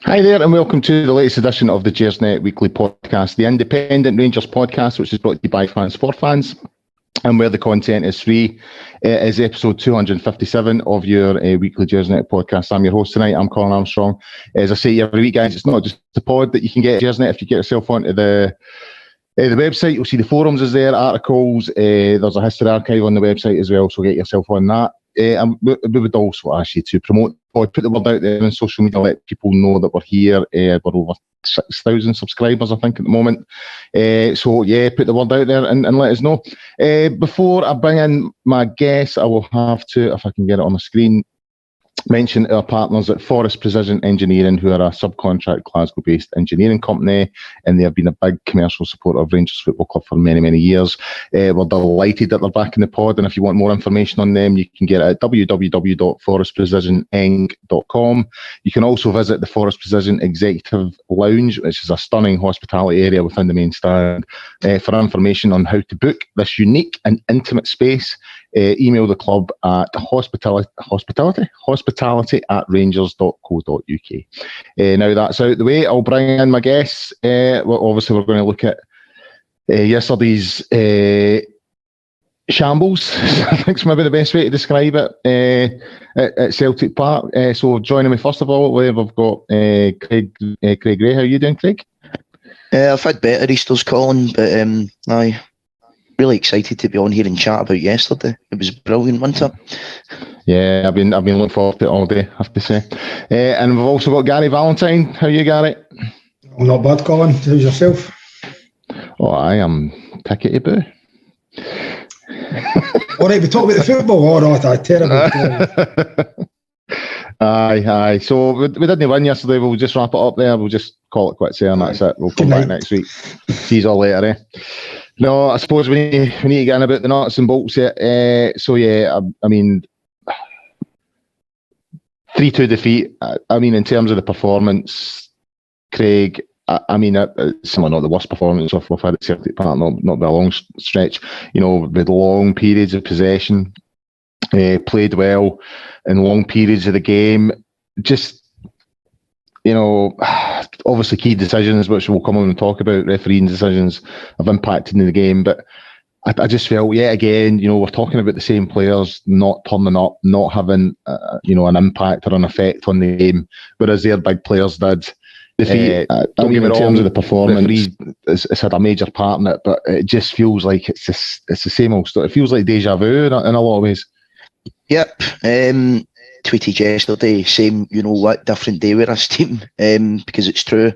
Hi there, and welcome to the latest edition of the Gersnet Weekly Podcast, the independent Rangers podcast, which is brought to you by fans for fans, and where the content is free. It is episode 257 of your weekly Gersnet podcast. I'm your host tonight. I'm Colin Armstrong. As I say every week, guys, it's not just the pod that you can get at Gersnet. If you get yourself onto the website, you'll see the forums is there, articles. There's a history archive on the website as well, so get yourself on that. And we would also ask you to promote or put the word out there on social media, let people know that we're here. We're over 6,000 subscribers, I think, at the moment. So, yeah, put the word out there and let us know. Before I bring in my guest, I will have to, if I can get it on the screen, mention our partners at Forest Precision Engineering, who are a subcontract Glasgow-based engineering company, and they have been a big commercial supporter of Rangers Football Club for many, many years. We're delighted that they're back in the pod, and if you want more information on them, you can get it at www.forestprecisioneng.com. You can also visit the Forest Precision Executive Lounge, which is a stunning hospitality area within the main stand. For information on how to book this unique and intimate space, email the club at hospitality@rangers.co.uk. Now that's out the way, I'll bring in my guests. Obviously, we're going to look at yesterday's shambles, I think is maybe the best way to describe it, at Celtic Park. So joining me first of all, we've got Craig Gray. How are you doing, Craig? I've had better Easters, Colin, but aye. Really excited to be on here and chat about yesterday. It was brilliant, wasn't it? Yeah, I've been looking forward to it all day, I have to say. And we've also got Gary Valentine. How are you, Gary? I'm not bad, Colin. How's yourself? Oh, I am tickety-boo. All right, we talk about the football. All right, terrible. Aye. So we didn't win yesterday. We'll just wrap it up there. We'll just call it quits there, and that's it. We'll come back next week. See you all later, eh? No, I suppose we need to get in about the nuts and bolts here. So, yeah, I mean, 3-2 defeat. I mean, in terms of the performance, Craig, I mean, it's certainly not the worst performance we've had at Celtic Park, not by a long stretch. You know, with long periods of possession, played well in long periods of the game. Just, you know, obviously key decisions, which we'll come on and talk about, refereeing decisions have impacted in the game. But I just felt, yet again, you know, we're talking about the same players not turning up, not having, an impact or an effect on the game, whereas their big players did. Don't get me wrong, in terms of the performance, it's had a major part in it, but it just feels like it's the same old stuff. It feels like deja vu in a lot of ways. Yep. Tweeted yesterday, same, different day with this team, because it's true.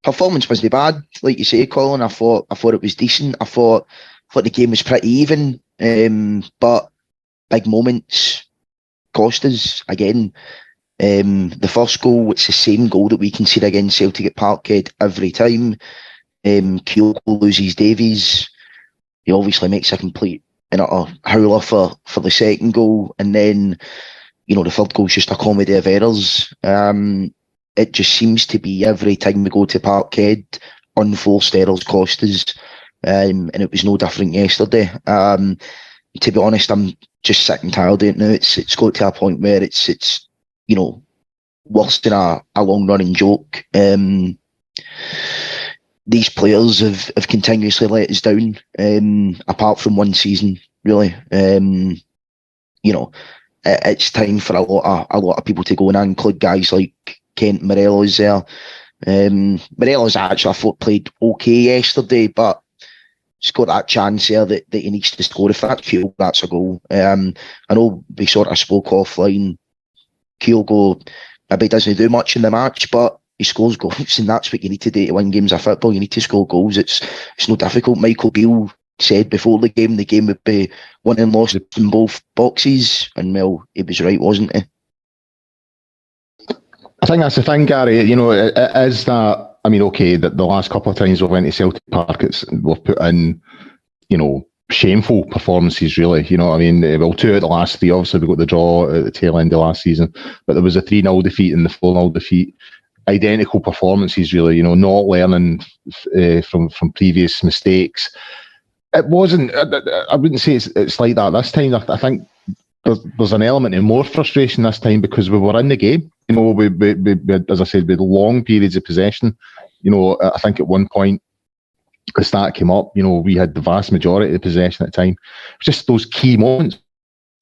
Performance wasn't bad, like you say, Colin. I thought it was decent. I thought the game was pretty even, but big moments cost us again. The first goal, it's the same goal that we concede against Celtic at Parkhead every time. Kyogo loses Davies. He obviously makes a complete howler for the second goal, and then the third goal is just a comedy of errors. It just seems to be every time we go to Parkhead, unforced errors cost us, and it was no different yesterday. To be honest, I'm just sick and tired of it now. It's got to a point where it's worse than a long running joke. These players have continuously let us down, apart from one season, really. It's time for a lot of people to go, and I include guys like Kent Morelos there. Morelos actually, I thought, played okay yesterday, but he's got that chance there that he needs to score. If that's a goal. I know we sort of spoke offline. Kyogo maybe doesn't do much in the match, but he scores goals, and that's what you need to do to win games of football. You need to score goals. It's no difficult. Michael Beale said before the game would be won and lost in both boxes, and well, he was right, wasn't he? I think that's the thing, Gary. It is that. I mean, okay, that the last couple of times we've went to Celtic Park, we've put in, shameful performances, really. You know what I mean? Well, 2 out of the last 3, obviously, we got the draw at the tail end of last season, but there was a 3-0 defeat and the 4-0 defeat. Identical performances, really, not learning from previous mistakes. It wasn't, I wouldn't say it's like that this time. I think there's an element of more frustration this time because we were in the game. You know, we as I said, we had long periods of possession. You know, I think at one point the stat came up. You know, we had the vast majority of the possession at the time. Just those key moments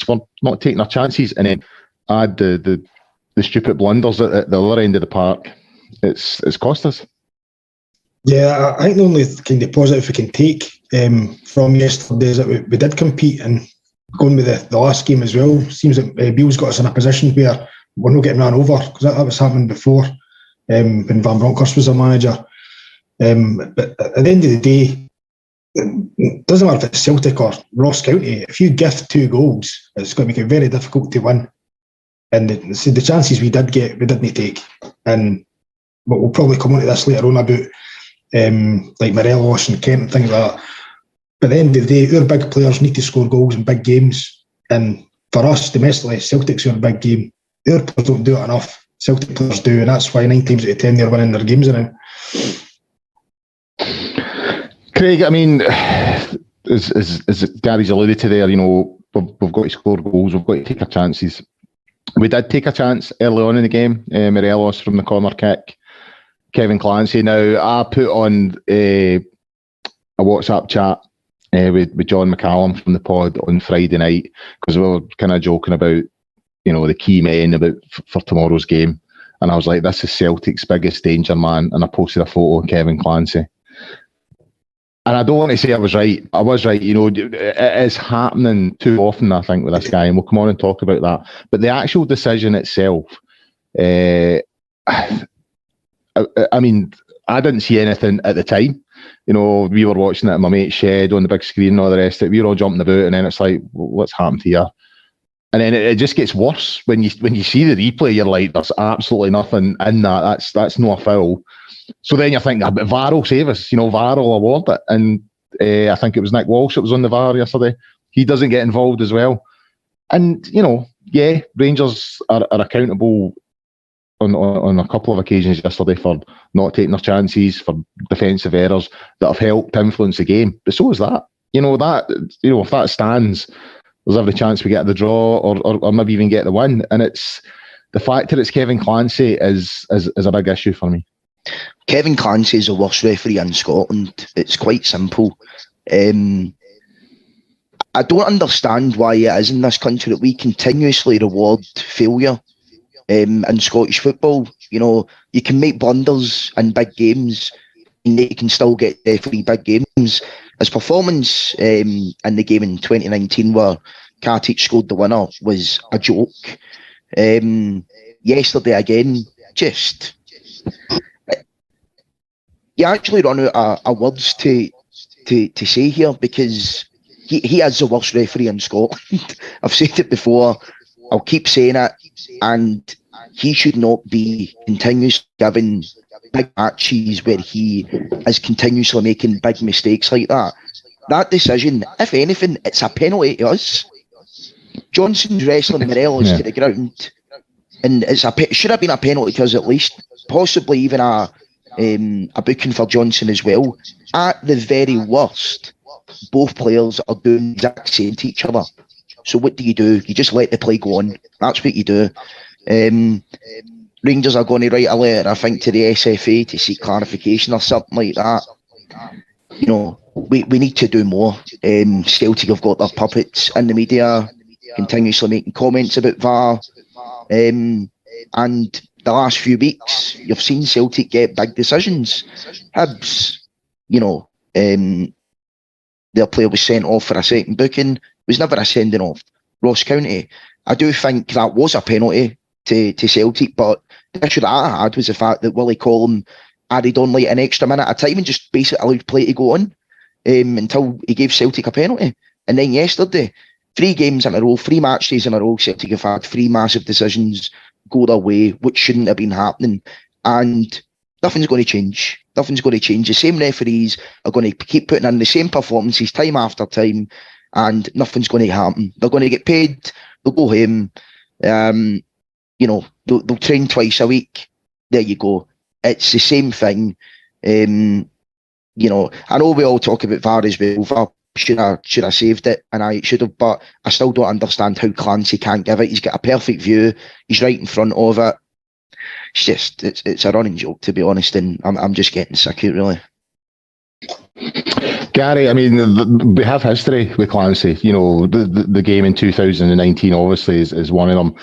for not taking our chances, and then add the stupid blunders at the other end of the park. It's cost us. Yeah, I think the only kind of positive we can take from yesterday is that we did compete, and going with the last game as well, seems that Beale's got us in a position where we're not getting ran over, because that was happening before when Van Bronckhorst was a manager. But at the end of the day, it doesn't matter if it's Celtic or Ross County. If you gift 2 goals, it's going to make it very difficult to win. And the chances we did get, we didn't take. And we'll probably come on to this later on about like Morelos and Kent and things like that. But at the end of the day, our big players need to score goals in big games. And for us, domestically, Celtic's our big game. Our players don't do it enough. Celtic players do, and that's why 9 times out of 10 they're winning their games around. Craig, I mean, as Gary's alluded to there, you know, we've got to score goals, we've got to take our chances. We did take a chance early on in the game, Morelos from the corner kick, Kevin Clancy. Now, I put on a WhatsApp chat with John McCallum from the pod on Friday night, because we were kind of joking about, you know, the key men for tomorrow's game. And I was like, this is Celtic's biggest danger, man. And I posted a photo of Kevin Clancy. And I don't want to say I was right. I was right. You know, it is happening too often, I think, with this guy. And we'll come on and talk about that. But the actual decision itself, I mean, I didn't see anything at the time. You know, we were watching it in my mate's shed on the big screen and all the rest of it. We were all jumping about, and then it's like, what's happened here? And then it just gets worse when you see the replay. You're like, there's absolutely nothing in that. That's not a foul. So then you're thinking, but VAR will save us. You know, VAR will award it. And I think it was Nick Walsh that was on the VAR yesterday. He doesn't get involved as well. And, you know, yeah, Rangers are accountable on a couple of occasions yesterday for not taking their chances, for defensive errors that have helped influence the game. But so is that. You know, if that stands, there's every chance we get the draw or maybe even get the win. And it's the fact that it's Kevin Clancy is a big issue for me. Kevin Clancy is the worst referee in Scotland. It's quite simple. I don't understand why it is in this country that we continuously reward failure in Scottish football. You know, you can make blunders in big games and you can still get referee big games. His performance in the game in 2019 where Katic scored the winner was a joke. Yesterday again, just... You actually run out of words to say here, because he is the worst referee in Scotland. I've said it before, I'll keep saying it, and he should not be continuously given big matches where he is continuously making big mistakes like that. That decision, if anything, it's a penalty to us. Johnson's wrestling Morelos to the ground, and it should have been a penalty to us at least, possibly even a booking for Johnson as well. At the very worst, both players are doing the exact same to each other. So what do? You just let the play go on. That's what you do. Rangers are going to write a letter, I think, to the SFA to seek clarification or something like that. You know, we need to do more. Celtic have got their puppets in the media, continuously making comments about VAR. And the last few weeks, you've seen Celtic get big decisions. Hibs, you know, their player was sent off for a second booking, was never a sending off. Ross County, I do think that was a penalty to Celtic, but the issue that I had was the fact that Willie Colin added on like an extra minute at a time and just basically allowed play to go on until he gave Celtic a penalty. And then yesterday, 3 games in a row, 3 match days in a row, Celtic have had 3 massive decisions go their way, which shouldn't have been happening. And nothing's going to change. Nothing's going to change. The same referees are going to keep putting in the same performances time after time, and nothing's going to happen. They're going to get paid, they'll go home, you know, they'll train twice a week. There you go. It's the same thing. You know, I know we all talk about VAR as well. VAR should have saved it, and I should have, but I still don't understand how Clancy can't give it. He's got a perfect view. He's right in front of it. it's a running joke, to be honest, and I'm just getting sick of it, really. Gary, I mean, we have history with Clancy. You know, the game in 2019 obviously is one of them.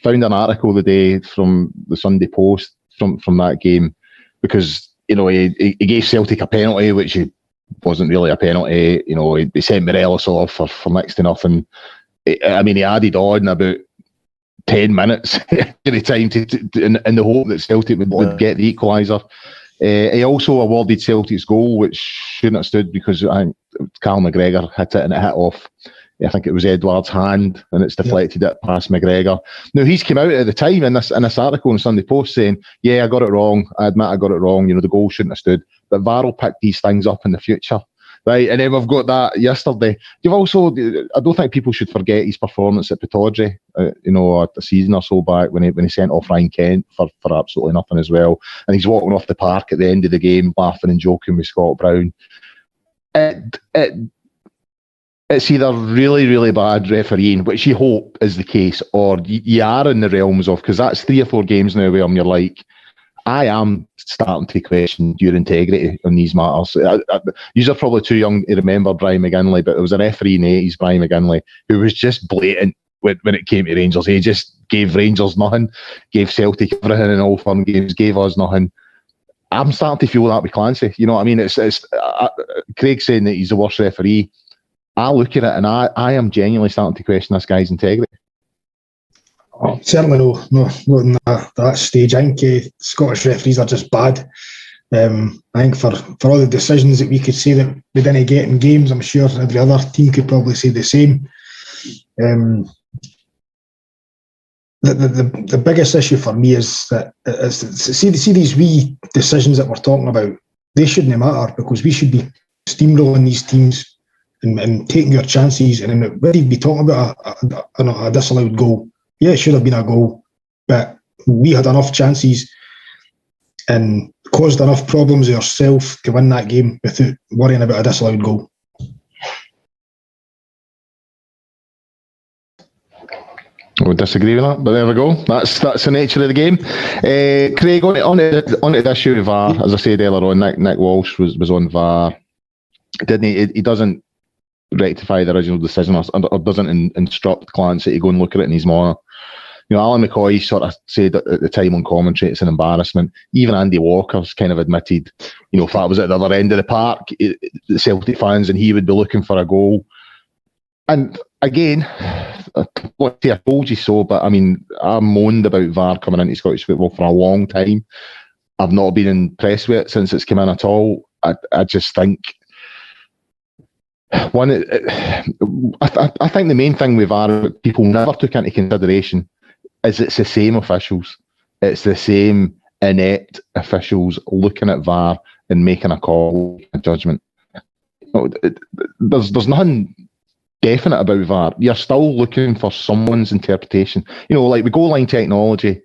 Found an article the day from the Sunday Post from that game, because, you know, he gave Celtic a penalty, which wasn't really a penalty. You know, he sent Morelos off for next to nothing. I mean, he added on about 10 minutes every time in the hope that Celtic would get the equaliser. He also awarded Celtic's goal, which shouldn't have stood, because I think Carl McGregor hit it and it hit off, I think it was Edward's hand, and it's deflected it past McGregor. Now, he's come out at the time in this article in Sunday Post saying, yeah, I got it wrong. I admit I got it wrong. You know, the goal shouldn't have stood. But VAR will pick these things up in the future. Right, and then we've got that yesterday. You've also, I don't think people should forget his performance at Pittodrie, you know, a season or so back when he sent off Ryan Kent for absolutely nothing as well. And he's walking off the park at the end of the game, laughing and joking with Scott Brown. It's either really, really bad refereeing, which you hope is the case, or you are in the realms of, because that's 3 or 4 games now where you're like, I am starting to question your integrity on these matters. You're probably too young to remember Brian McGinley, but there was a referee in the 80s, Brian McGinley, who was just blatant when it came to Rangers. He just gave Rangers nothing, gave Celtic everything in all fun games, gave us nothing. I'm starting to feel that with Clancy. You know what I mean? It's Craig saying that he's the worst referee. I look at it and I am genuinely starting to question this guy's integrity. Oh, certainly not in that stage. I think Scottish referees are just bad. I think for all the decisions that we could say that we didn't get in games, I'm sure every other team could probably say the same. The biggest issue for me is that see these wee decisions that we're talking about, they shouldn't matter, because we should be steamrolling these teams and taking your chances. And whether you'd be talking about a disallowed goal, yeah, it should have been a goal, but we had enough chances and caused enough problems ourselves to win that game without worrying about a disallowed goal. I would disagree with that, but there we go. That's the nature of the game. Craig, on the issue of VAR, as I said earlier on, Nick Walsh was on VAR. Didn't he? He doesn't rectify the original decision or doesn't instruct Clancy to go and look at it in his monitor. You know, Alan McCoy sort of said at the time on commentary it's an embarrassment. Even Andy Walker's kind of admitted, you know, if that was at the other end of the park, the Celtic fans, and he would be looking for a goal. And again, I told you so, but I mean, I moaned about VAR coming into Scottish football for a long time. I've not been impressed with it since it's come in at all. I just think I think the main thing with VAR that people never took into consideration is it's the same officials. It's the same inept officials looking at VAR and making a call, a judgment. You know, there's nothing definite about VAR. You're still looking for someone's interpretation. You know, like with goal line technology,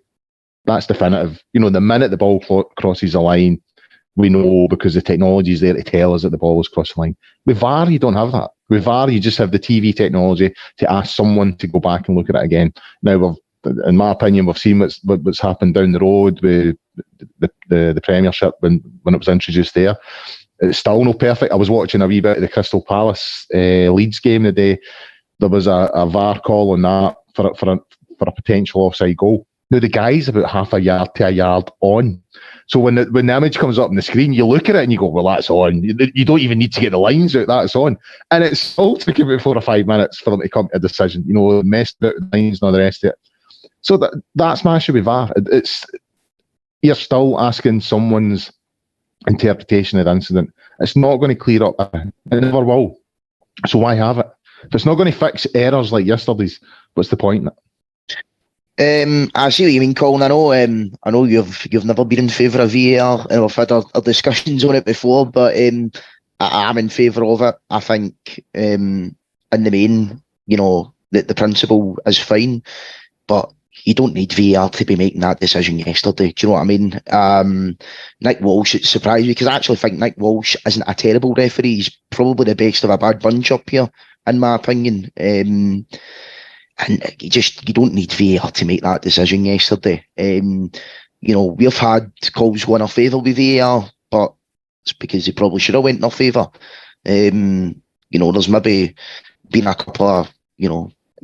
that's definitive. You know, the minute the ball crosses the line, we know because the technology is there to tell us that the ball has crossed the line. With VAR, you don't have that. With VAR, you just have the TV technology to ask someone to go back and look at it again. Now, in my opinion, we've seen what's happened down the road with the Premiership when it was introduced there. It's still no perfect. I was watching a wee bit of the Crystal Palace Leeds game today. There was a VAR call on that for a potential offside goal. Now, the guy's about half a yard to a yard on. So when the image comes up on the screen, you look at it and you go, well, that's on. You don't even need to get the lines out, that's on. And it's still took about 4 or 5 minutes for them to come to a decision. You know, messed about the lines and all the rest of it. So that's my issue with VAR. You're still asking someone's interpretation of the incident. It's not going to clear up. It never will. So why have it? If it's not going to fix errors like yesterday's, what's the point in it? I see what you mean, Colin. I know you've never been in favour of VAR, and we've had our discussions on it before, but I'm in favour of it. I think in the main, you know, the principle is fine, but you don't need VAR to be making that decision yesterday. Do you know what I mean? Nick Walsh, it surprised me because I actually think Nick Walsh isn't a terrible referee. He's probably the best of a bad bunch up here, in my opinion. And you don't need VAR to make that decision yesterday. we've had calls go in our favour with VAR, but it's because they probably should have went in our favour. There's maybe been a couple of,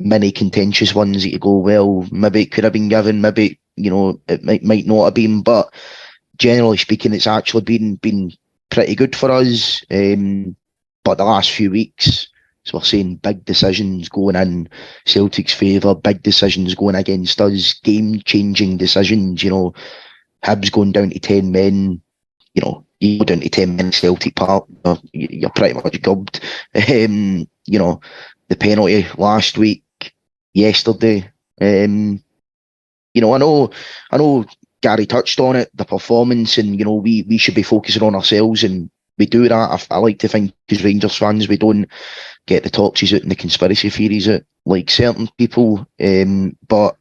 mini contentious ones that you go, well, maybe it could have been given, maybe, it might not have been, but generally speaking, it's actually been pretty good for us. But the last few weeks, so we're seeing big decisions going in Celtic's favour, big decisions going against us, game-changing decisions, Hibs going down to 10 men, you go down to 10 men in Celtic Park, you're pretty much gubbed. The penalty last week, yesterday, I know Gary touched on it, the performance, and we should be focusing on ourselves, and we do that. I like to think, as Rangers fans, we don't get the Toxies out and the conspiracy theories out like certain people. But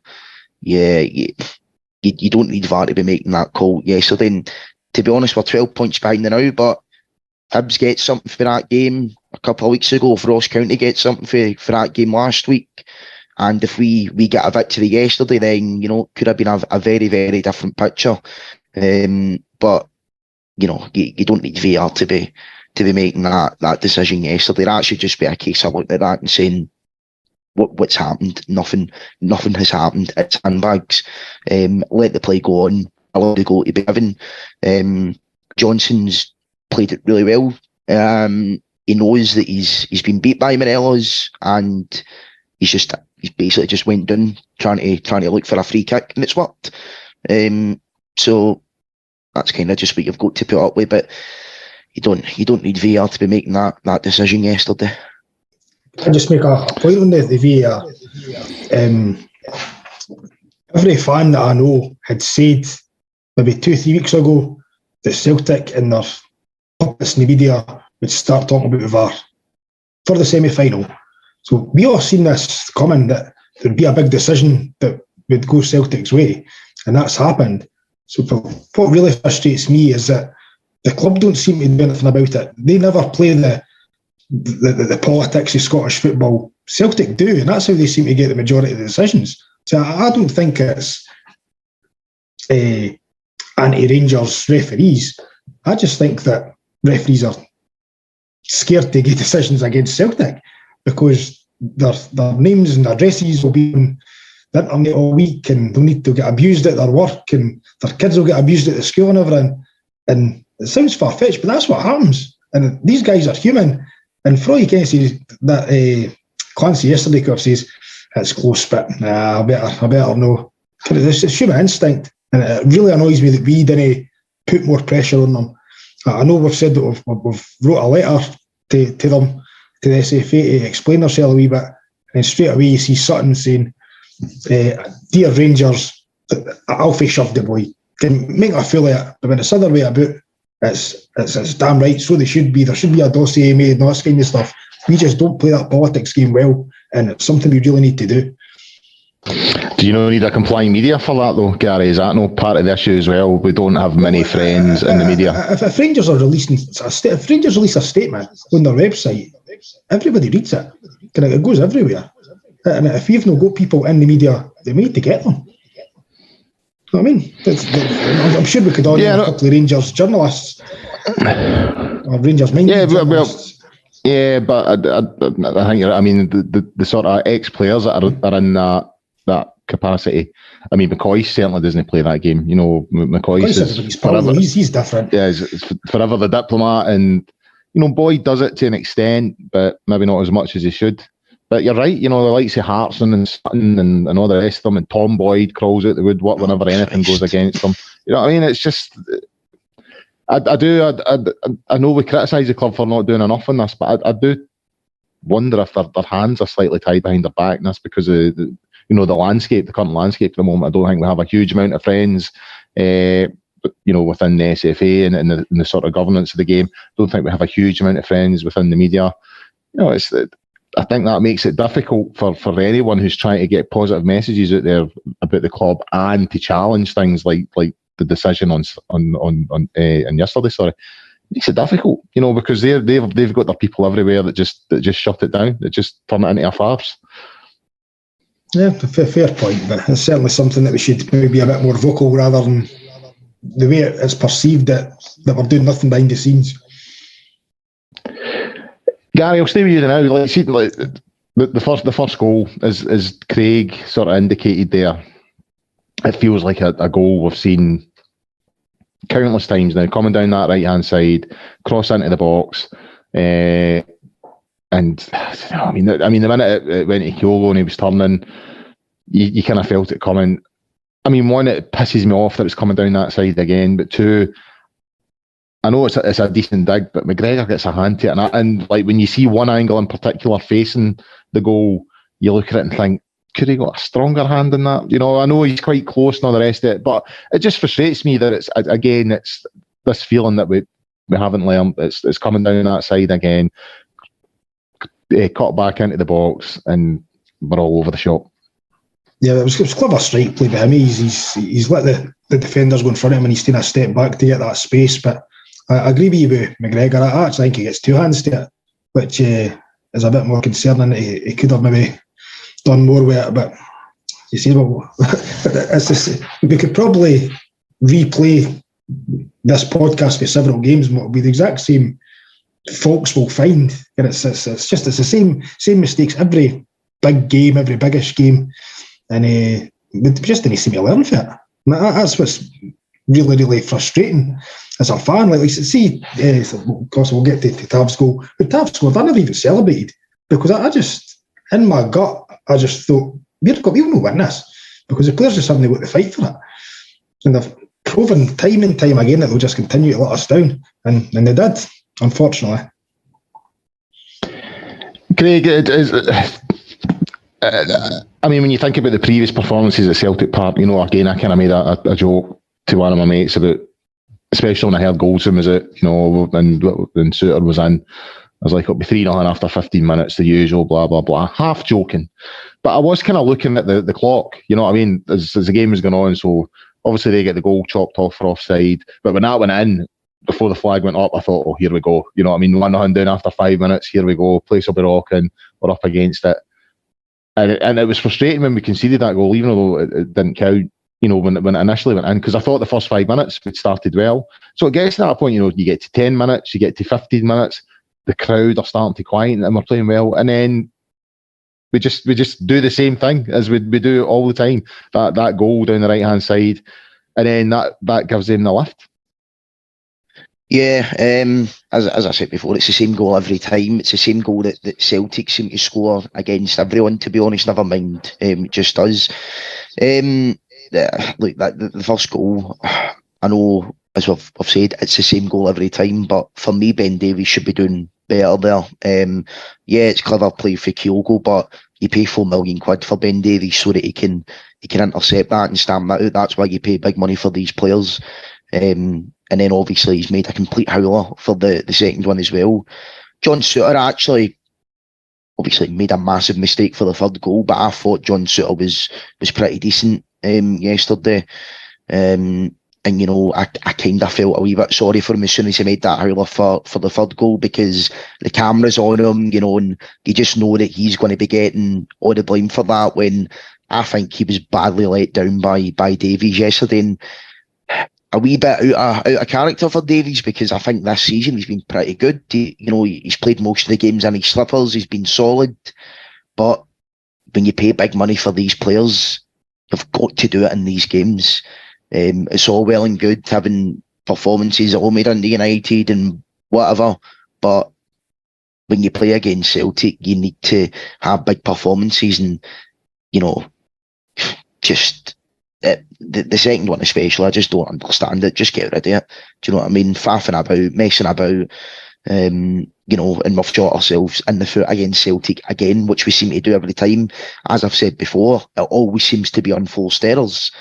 yeah, you don't need VAR to be making that call yesterday. And to be honest, we're 12 points behind now, but Hibs get something for that game a couple of weeks ago. If Ross County gets something for that game last week, and if we get a victory yesterday, then it could have been a very, very different picture. But you don't need VAR to be making that decision yesterday. That should just be a case of looking at that and saying what's happened. Nothing has happened. It's handbags. Let the play go on. Allow the goal to be given. Johnson's played it really well. He knows that he's been beat by Morelos, and he's basically just went down trying to look for a free kick, and it's worked. So that's kind of just what you've got to put up with, but you don't need VAR to be making that decision yesterday. I just make a point on the VAR. Every fan that I know had said maybe 2-3 weeks ago that Celtic and their puppets in the media would start talking about the VAR for the semi-final. So we all seen this coming, that there'd be a big decision that would go Celtic's way, and that's happened. So what really frustrates me is that the club don't seem to do anything about it. They never play the politics of Scottish football. Celtic do, and that's how they seem to get the majority of the decisions. So I don't think it's anti-Rangers referees. I just think that referees are scared to get decisions against Celtic because their names and addresses will be on the internet all week, and they'll need to get abused at their work, and their kids will get abused at the school and everything. And it sounds far-fetched, but that's what happens. And these guys are human. And for all you can say that Clancy yesterday could have says it's close, but I better know. It's human instinct, and it really annoys me that we didn't put more pressure on them. I know we've said that we've wrote a letter to them, to the SFA, to explain ourselves a wee bit, and straight away you see Sutton saying, "Dear Rangers, I'll face shove the boy." Can make a fool of it, but when it's the other way about, it's damn right. So they should be. There should be a dossier made and all this kind of stuff. We just don't play that politics game well, and it's something we really need to do. Do you not need a complying media for that though, Gary? Is that no part of the issue as well? We don't have many friends in the media. If Rangers are releasing if Rangers release a statement on their website, everybody reads it. It goes everywhere. And if you've not got people in the media, they need to get them. You know what I mean? I'm sure we could argue a couple of Rangers journalists or Rangers minded journalists. But I think the sort of ex-players that are in that capacity. I mean, McCoy certainly doesn't play that game. McCoy's is forever. He's different. Yeah, he's forever the diplomat, and Boyd does it to an extent, but maybe not as much as he should. But you're right, the likes of Hartson and Sutton and all the rest of them, and Tom Boyd crawls out the woodwork whenever anything goes against them. You know what I mean? It's just, I know we criticise the club for not doing enough on this, but I do wonder if their hands are slightly tied behind their back, and that's because of the landscape, the current landscape at the moment. I don't think we have a huge amount of friends, within the SFA and the sort of governance of the game. Don't think we have a huge amount of friends within the media. I think that makes it difficult for anyone who's trying to get positive messages out there about the club and to challenge things like the decision on yesterday. Sorry, it makes it difficult, because they've got their people everywhere that just shut it down, that just turn it into a farce. Yeah, fair point, but it's certainly something that we should maybe be a bit more vocal rather than the way it's perceived that we're doing nothing behind the scenes. Gary, I'll stay with you now. The first goal, as Craig sort of indicated there, it feels like a goal we've seen countless times now, coming down that right hand side, cross into the box, and I mean the minute it went to Kyogo and he was turning, you kind of felt it coming. I mean, one, it pisses me off that it's coming down that side again, but two, I know it's a decent dig, but McGregor gets a hand to it, and like when you see one angle in particular facing the goal, you look at it and think, could he got a stronger hand than that? You know, I know he's quite close and all the rest of it, but it just frustrates me that it's this feeling that we haven't learned. It's coming down that side again, cut back into the box, and we're all over the shop. Yeah, it was clever strike play by him. He's let the defenders go in front of him, and he's taken a step back to get that space. But I agree with you with McGregor. I actually think he gets two hands to it, which is a bit more concerning. He could have maybe done more with it, but you see, well, it's just, we could probably replay this podcast for several games, and it'll be the exact same faults we'll find. And it's the same mistakes every big game, every biggish game, and we just didn't seem to learn from it. That's what's really, really frustrating as a fan. Like, see, of course, we'll get to Tav's goal. But Tav scored, I never even celebrated, because I just, in my gut, I just thought, we'll not win this, because the players just haven't got to fight for it. And they've proven time and time again that they'll just continue to let us down. And they did, unfortunately. Craig, I mean, when you think about the previous performances at Celtic Park, you know, again, I kind of made a joke to one of my mates about, especially when I heard Goldson was out, you know, and Suter was in. I was like, it'll be 3-0 after 15 minutes, the usual, blah, blah, blah. Half joking. But I was kind of looking at the clock, you know what I mean, as the game was going on. So obviously they get the goal chopped off for offside. But when that went in, before the flag went up, I thought, oh, here we go. You know what I mean? 1-0 down after 5 minutes, here we go. Place will be rocking. We're up against it. And it was frustrating when we conceded that goal, even though it didn't count, you know, when it initially went in, because I thought the first 5 minutes we'd started well. So it gets to that point, you know, you get to 10 minutes, you get to 15 minutes, the crowd are starting to quieten and we're playing well, and then we just do the same thing as we do all the time. That goal down the right hand side, and then that gives them the lift. Yeah, as I said before, it's the same goal every time. It's the same goal that Celtic seem to score against everyone, to be honest, never mind just us. Look, the first goal, I know, as I've said, it's the same goal every time, but for me, Ben Davies should be doing better there. Yeah, it's clever play for Kyogo, but you pay £4 million for Ben Davies so that he can intercept that and stamp that out. That's why you pay big money for these players. And then obviously he's made a complete howler for the second one as well. John Suter actually obviously made a massive mistake for the third goal, but I thought John Suter was pretty decent yesterday. And you know, I kind of felt a wee bit sorry for him as soon as he made that howler for the third goal, because the camera's on him, you know, and you just know that he's going to be getting all the blame for that, when I think he was badly let down by Davies yesterday. And a wee bit out of character for Davies, because I think this season he's been pretty good. You know, he's played most of the games in his slippers, he's been solid, but when you pay big money for these players, you've got to do it in these games. It's all well and good having performances at home under United and whatever, but when you play against Celtic, you need to have big performances, and you know, just the second one especially, I just don't understand it. Just get rid of it. Do you know what I mean? Faffing about, messing about, you know, and we've shot ourselves in the foot against Celtic again, which we seem to do every time. As I've said before, it always seems to be unforced errors.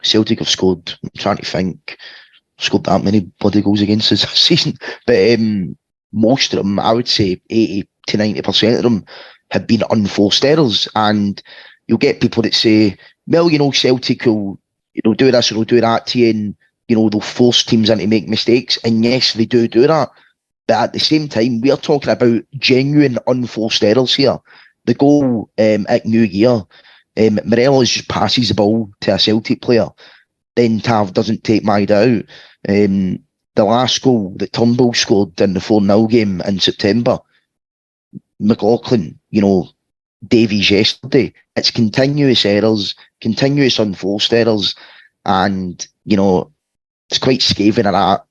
Celtic have scored, I'm trying to think, scored that many bloody goals against us this season, but most of them, I would say 80 to 90% of them, have been unforced errors. And you'll get people that say, well, you know, Celtic will, you know, do this or they'll do that to you, and you know, they'll force teams in to make mistakes. And yes, they do that. But at the same time, we are talking about genuine unforced errors here. The goal at New Year, Morelos just passes the ball to a Celtic player. then Tav doesn't take Maida out. The last goal that Turnbull scored in the 4-0 game in September, McLaughlin, Davies yesterday, it's continuous errors, continuous unforced errors, and, it's quite scathing at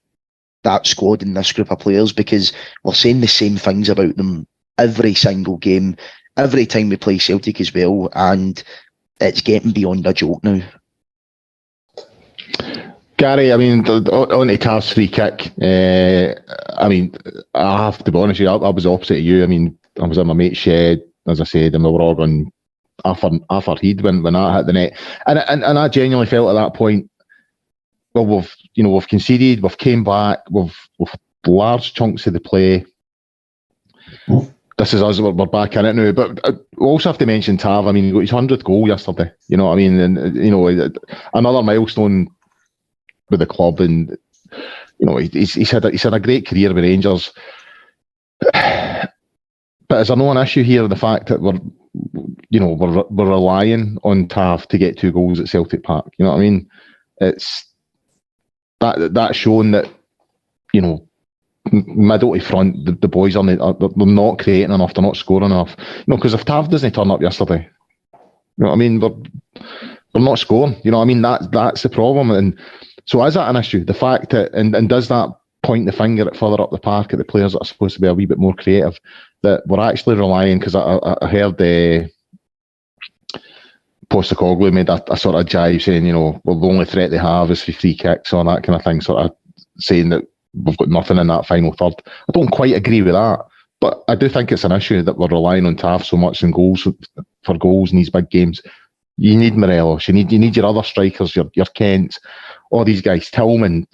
that squad and this group of players, because we're saying the same things about them every single game, every time we play Celtic as well, and it's getting beyond a joke now. Gary, I mean, on to Tav's free kick, I mean, I have to be honest with you, I was opposite of you. I mean, I was in my mate's shed, as I said, and we were all going off our head when that hit the net. And I genuinely felt at that point, well, we've conceded, we've came back, we've large chunks of the play. This is us, we're back in it now. But we also have to mention Tav. I mean, he got his 100th goal yesterday. You know what I mean? And, another milestone with the club, and he's had a great career with Rangers. But is there no an issue here, the fact that we're relying on Tav to get 2 goals at Celtic Park? You know what I mean? It's that's shown that middle to front, the boys they're not creating enough, they're not scoring enough. Because if Tav doesn't turn up yesterday, you know what I mean, we're not scoring. You know what I mean? That's the problem. And so is that an issue? The fact that and does that point the finger at further up the park at the players that are supposed to be a wee bit more creative, that we're actually relying? Because I heard Postecoglou made a sort of jive saying, well, the only threat they have is for free kicks or that kind of thing, sort of saying that we've got nothing in that final third. I don't quite agree with that, but I do think it's an issue that we're relying on Tav so much in goals for goals in these big games. You need Morelos, you need your other strikers, your Kents, all these guys, Tillman,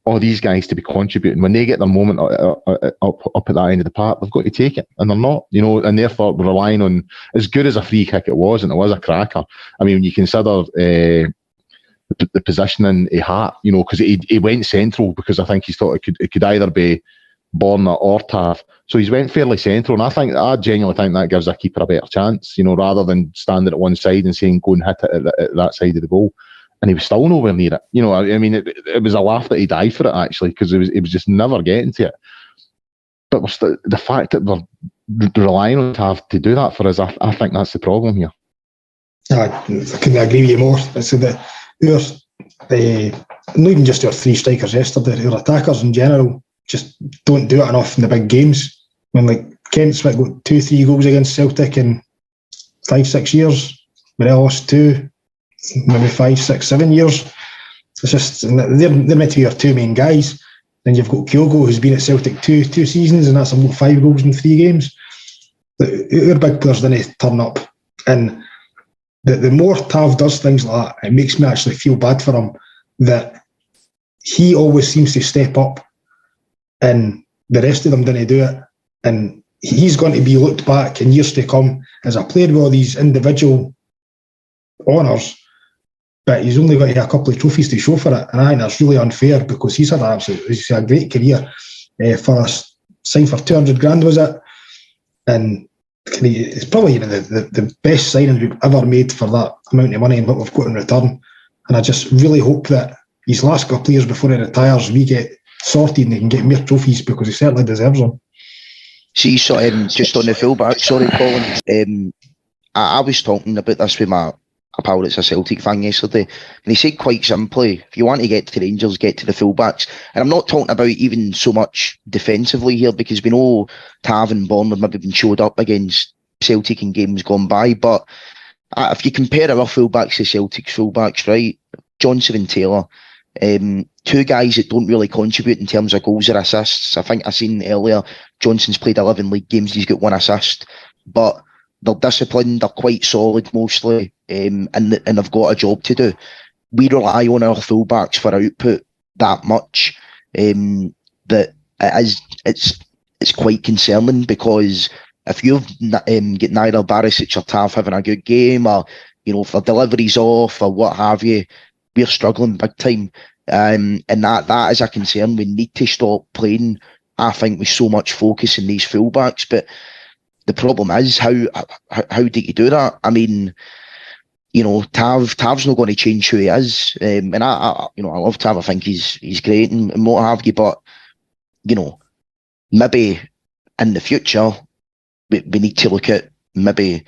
all these guys to be contributing. When they get their moment up at that end of the park, they've got to take it, and they're not, and therefore we're relying on, as good as a free kick it was, and it was a cracker. I mean, when you consider the positioning he had, because he went central, because I think he thought it could either be Borna or Tav. So he's went fairly central, and I genuinely think that gives a keeper a better chance, rather than standing at one side and saying go and hit it at that side of the goal. And he was still nowhere near it. I mean, it was a laugh that he died for it, actually, because he was just never getting to it. But the fact that we're relying on Tav to do that for us, I think that's the problem here. I couldn't agree with you more. I said that not even just our 3 strikers yesterday, our attackers in general just don't do it enough in the big games. When Kent Smith got 2-3 goals against Celtic in 5-6 years, Morelos 2, maybe 5, 6, 7 years. It's just they're meant to be our 2 main guys. Then you've got Kyogo, who's been at Celtic two seasons, and that's about 5 goals in 3 games. Our big players didn't turn up, and the more Tav does things like that, it makes me actually feel bad for him, that he always seems to step up and the rest of them didn't do it, and he's going to be looked back in years to come as a player with all these individual honours, but he's only got to have a couple of trophies to show for it, and I think that's really unfair, because he's had a great career for us. Signed for 200 grand, was it? And it's probably the best signing we've ever made for that amount of money and what we've got in return. And I just really hope that these last couple of years before he retires, we get sorted and he can get more trophies, because he certainly deserves them. See, so just on the fullback, sorry, Colin. I was talking about this with my pal that's a Celtic fan yesterday, and he said quite simply, if you want to get to Rangers, get to the fullbacks. And I'm not talking about even so much defensively here, because we know Tav and Bourne have maybe been showed up against Celtic in games gone by, but if you compare our fullbacks to Celtic's fullbacks, right, Johnson and Taylor, 2 guys that don't really contribute in terms of goals or assists. I think I seen earlier, Johnson's played 11 league games, he's got 1 assist, but they're disciplined, they're quite solid mostly, and they've got a job to do. We rely on our fullbacks for output that much, that it's quite concerning, because if you've got neither Barisic or Tav having a good game, or if their delivery's off or what have you, we're struggling big time, and that is a concern. We need to stop playing, I think, with so much focus in these fullbacks. But the problem is, how do you do that? I mean, Tav's not going to change who he is. And I love Tav. I think he's great and what have you. But maybe in the future we need to look at maybe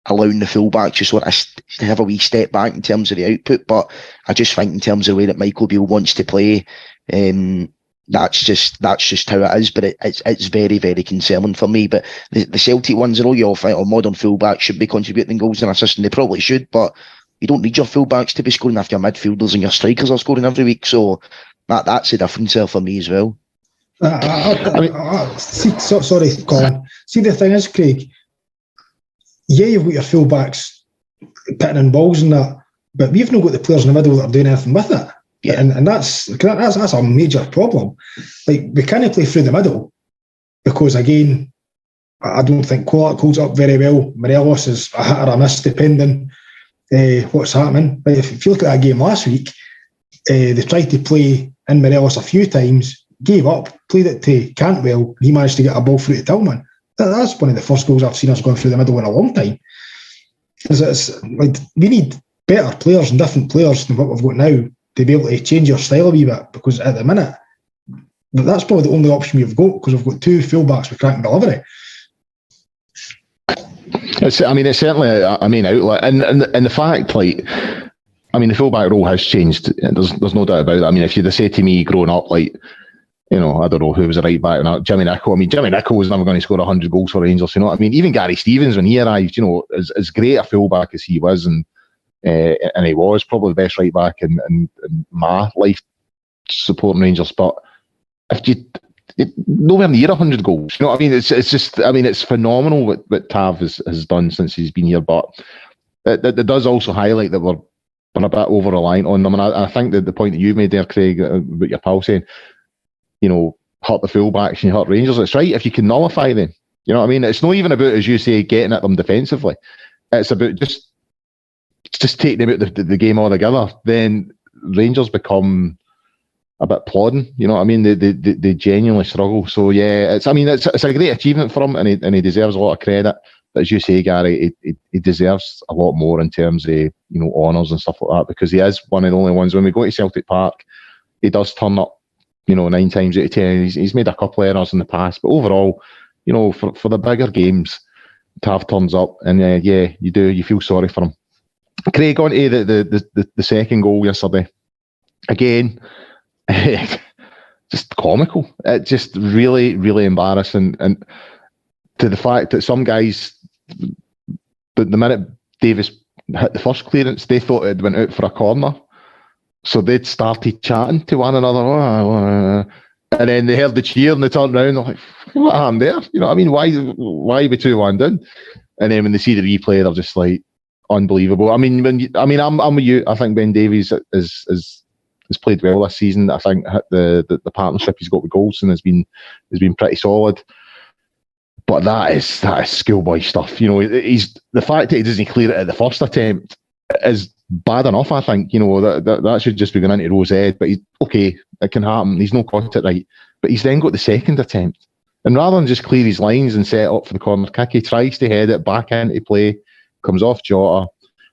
allowing the fullbacks to sort of have a wee step back in terms of the output. But I just think in terms of the way that Michael Beale wants to play, that's just how it is. But it's very, very concerning for me. But the Celtic ones, you all think modern fullbacks should be contributing goals and assists, and they probably should. But you don't need your fullbacks to be scoring if your midfielders and your strikers are scoring every week. So that's the difference there for me as well. Sorry, Colin. See, the thing is, Craig, yeah, you've got your fullbacks pitting in balls and that, but we've not got the players in the middle that are doing anything with it. Yeah. And that's a major problem. Like, we can't play through the middle because, again, I don't think Colin holds up very well. Morelos is a hit or a miss depending what's happening. Like, if you look at that game last week, they tried to play in Morelos a few times, gave up, played it to Cantwell, he managed to get a ball through to Tillman. That's one of the first goals I've seen us going through the middle in a long time. It's like, we need better players and different players than what we've got now to be able to change your style a wee bit, because at the minute, that's probably the only option we've got, because we've got two fullbacks with cracking delivery. It's certainly a main outlet, and the fact, the fullback role has changed. There's no doubt about it. I mean, if you'd have said to me growing up, I don't know who was a right back now, Jimmy Nicholl. Jimmy Nicholl was never going to score 100 goals for Rangers. You know what I mean? Even Gary Stevens, when he arrived, as great a fullback as he was, and he was probably the best right back in my life supporting Rangers. But if you nowhere near 100 goals, you know what I mean? It's just, it's phenomenal what Tav has done since he's been here. But it does also highlight that we're a bit over reliant on them. And I think that the point that you made there, Craig, about your pal saying, hurt the fullbacks and you hurt Rangers. It's right if you can nullify them. You know what I mean? It's not even about, as you say, getting at them defensively. It's about just taking them out the game altogether. Then Rangers become a bit plodding. You know what I mean? They genuinely struggle. So yeah, it's a great achievement for him, and he deserves a lot of credit. But as you say, Gary, he deserves a lot more in terms of honours and stuff like that, because he is one of the only ones. When we go to Celtic Park, he does turn up 9 times out of 10. He's made a couple of errors in the past, but overall, for the bigger games, Tav turns up, and you feel sorry for him. Craig, on to the second goal yesterday. Again, just comical. It just really, really embarrassing, and to the fact that some guys, the minute Davis hit the first clearance, they thought it went out for a corner. So they'd started chatting to one another, and then they heard the cheer and they turned around and they're like, what happened there? You know what I mean? Why are we 2-1 down? And then when they see the replay, they're just like, unbelievable. I'm with you. I think Ben Davies has played well this season. I think the partnership he's got with Goldson has been pretty solid. But that is schoolboy stuff. He's the fact that he doesn't clear it at the first attempt is bad enough. I think that should just be going into Rose's head. But it can happen. He's not caught it right. But he's then got the second attempt, and rather than just clear his lines and set up for the corner kick, he tries to head it back into play, comes off Jota.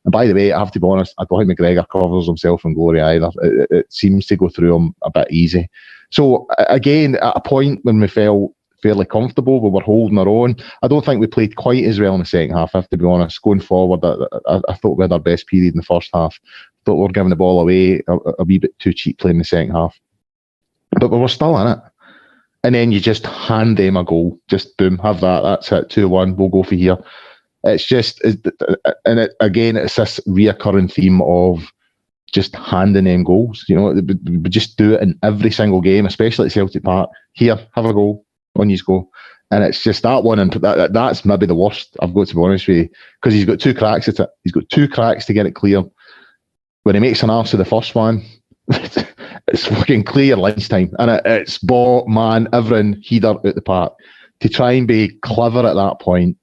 And by the way, I have to be honest, I don't think McGregor covers himself in glory either. It seems to go through him a bit easy. So again, at a point when we felt fairly comfortable, we were holding our own. I don't think we played quite as well in the second half, I have to be honest. Going forward, I thought we had our best period in the first half. I thought we were giving the ball away a wee bit too cheaply in the second half. But we were still in it. And then you just hand them a goal. Just boom, have that. That's it, 2-1, we'll go for here. It's just, again, it's this reoccurring theme of just handing them goals. We just do it in every single game, especially at Celtic Park. Here, have a goal. On you go. And it's just that one, and that's maybe the worst, I've got to be honest with you, because he's got 2 cracks at it. He's got 2 cracks to get it clear. When he makes an arse of the first one, it's fucking clear lines time, and it's ball, man, everything, header out the park. To try and be clever at that point,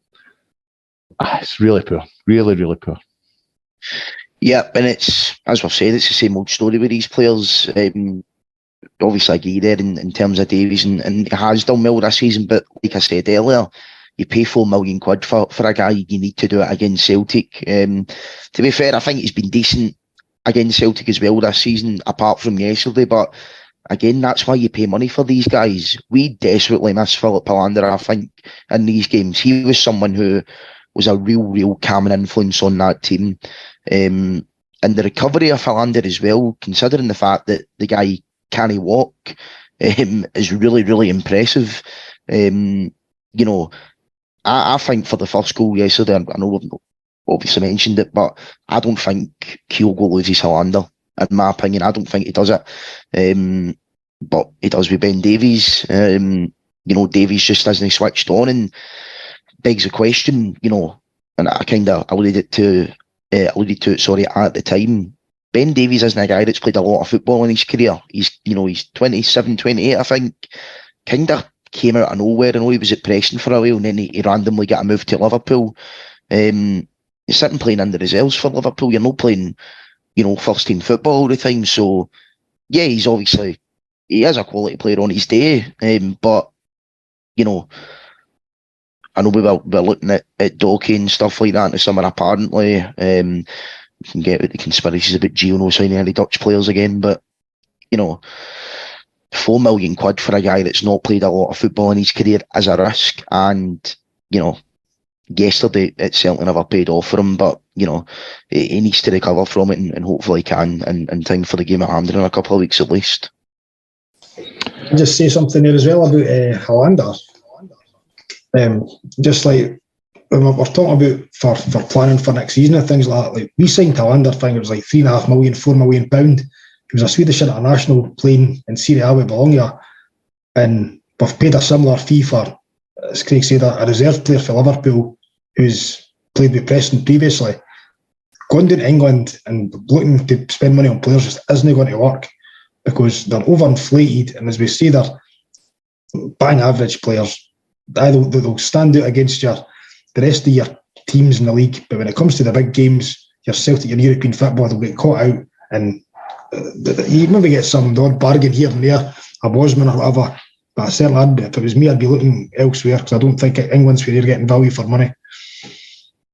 it's really poor, really, really poor. Yeah, and it's, as we've said, it's the same old story with these players. Obviously, I agree there in terms of Davies, and he has done well this season, but like I said earlier, you pay £4 million for a guy, you need to do it against Celtic. To be fair, I think he's been decent against Celtic as well this season, apart from yesterday. But again, that's why you pay money for these guys. We desperately miss Philip Hollander, I think, in these games. He was someone who was a real calming influence on that team. And the recovery of Hollander as well, considering the fact that the guy can't walk, is really impressive. I think for the first goal yesterday, I know we've obviously mentioned it, but I don't think Kyogo loses Hollander. In my opinion, I don't think he does it. But he does with Ben Davies. Davies just hasn't switched on, and begs the question, and I kind of alluded to it at the time. Ben Davies isn't a guy that's played a lot of football in his career. He's 27, 28, I think. Kind of came out of nowhere. I know he was at Preston for a while, and then he randomly got a move to Liverpool. You're sitting playing in the reserves for Liverpool. You're not playing, first team football all the time. So, yeah, he is a quality player on his day. But, I know we're looking at Doki and stuff like that in the summer, apparently. We can get with the conspiracies about Gio not signing any Dutch players again, but, £4 million for a guy that's not played a lot of football in his career is a risk. And, yesterday it certainly never paid off for him, but, he needs to recover from it and hopefully can in time for the game at hand in a couple of weeks at least. I'll just say something there as well about Hollander. Just like when we're talking about for planning for next season and things like that, like we signed Hollander, I think it was like £3.5 million, £4 million. He was a Swedish international playing in Serie A with Bologna, and we've paid a similar fee for, as Craig said, a reserve player for Liverpool who's played with Preston previously. Going down to England and looking to spend money on players just isn't going to work because they're overinflated, and as we say, they're bang average players. They'll stand out against the rest of your teams in the league, but when it comes to the big games, your Celtic, your European football, they'll get caught out, and you maybe get some odd bargain here and there, a Bosman or whatever, but I certainly, if it was me, I'd be looking elsewhere because I don't think England's where you're getting value for money.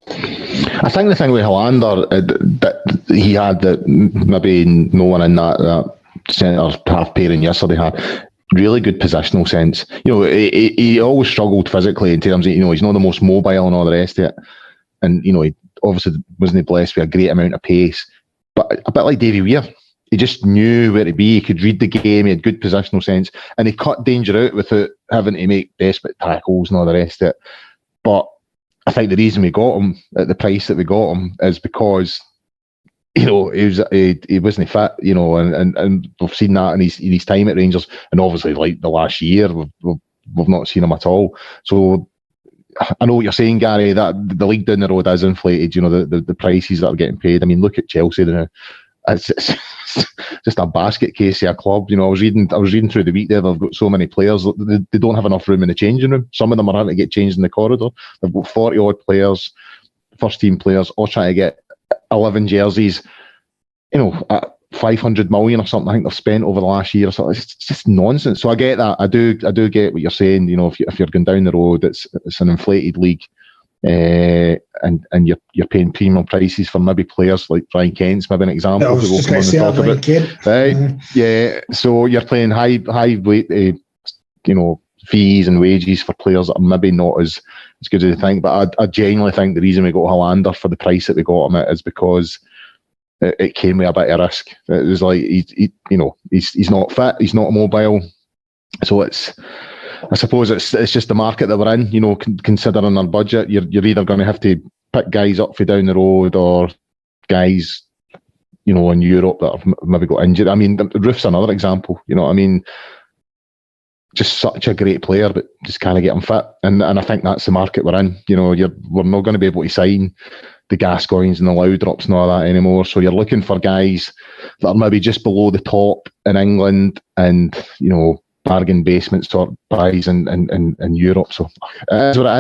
I think the thing with Hollander that he had that maybe no one in that centre half pairing yesterday had, really good positional sense. He always struggled physically in terms of, he's not the most mobile and all the rest of it. And, he obviously wasn't blessed with a great amount of pace. But a bit like Davy Weir, he just knew where to be. He could read the game. He had good positional sense. And he cut danger out without having to make desperate tackles and all the rest of it. But I think the reason we got him at the price that we got him is because he wasn't fit, and we've seen that in his time at Rangers, and obviously like the last year we've not seen him at all. So I know what you're saying, Gary, that the league down the road is inflated. The prices that are getting paid. I mean, look at Chelsea now. It's just a basket case of a club. I was reading through the week there. They've got so many players. They don't have enough room in the changing room. Some of them are having to get changed in the corridor. They've got 40 odd players, first team players, all trying to get 11 jerseys, at 500 million or something I think they've spent over the last year or something. It's just nonsense. So I get that. I do get what you're saying. If you're going down the road, it's an inflated league, and you're paying premium prices for maybe players like Ryan Kent's maybe an example. I was just going to say that, Ryan Kent. Right? Yeah. So you're paying high weight, fees and wages for players that are maybe not as good as you think. But I genuinely think the reason we got Hollander for the price that we got him at is because it came with a bit of risk. It was like he's not fit, he's not mobile. So I suppose it's just the market that we're in. Considering our budget, you're either going to have to pick guys up for down the road or guys, in Europe that have maybe got injured. I mean, Roof's another example. Just such a great player, but just can't get him fit. And I think that's the market we're in. We're not going to be able to sign the Gascoignes and the Loudrops and all that anymore. So you're looking for guys that are maybe just below the top in England and, bargain basement sort of buys in Europe. So it is what it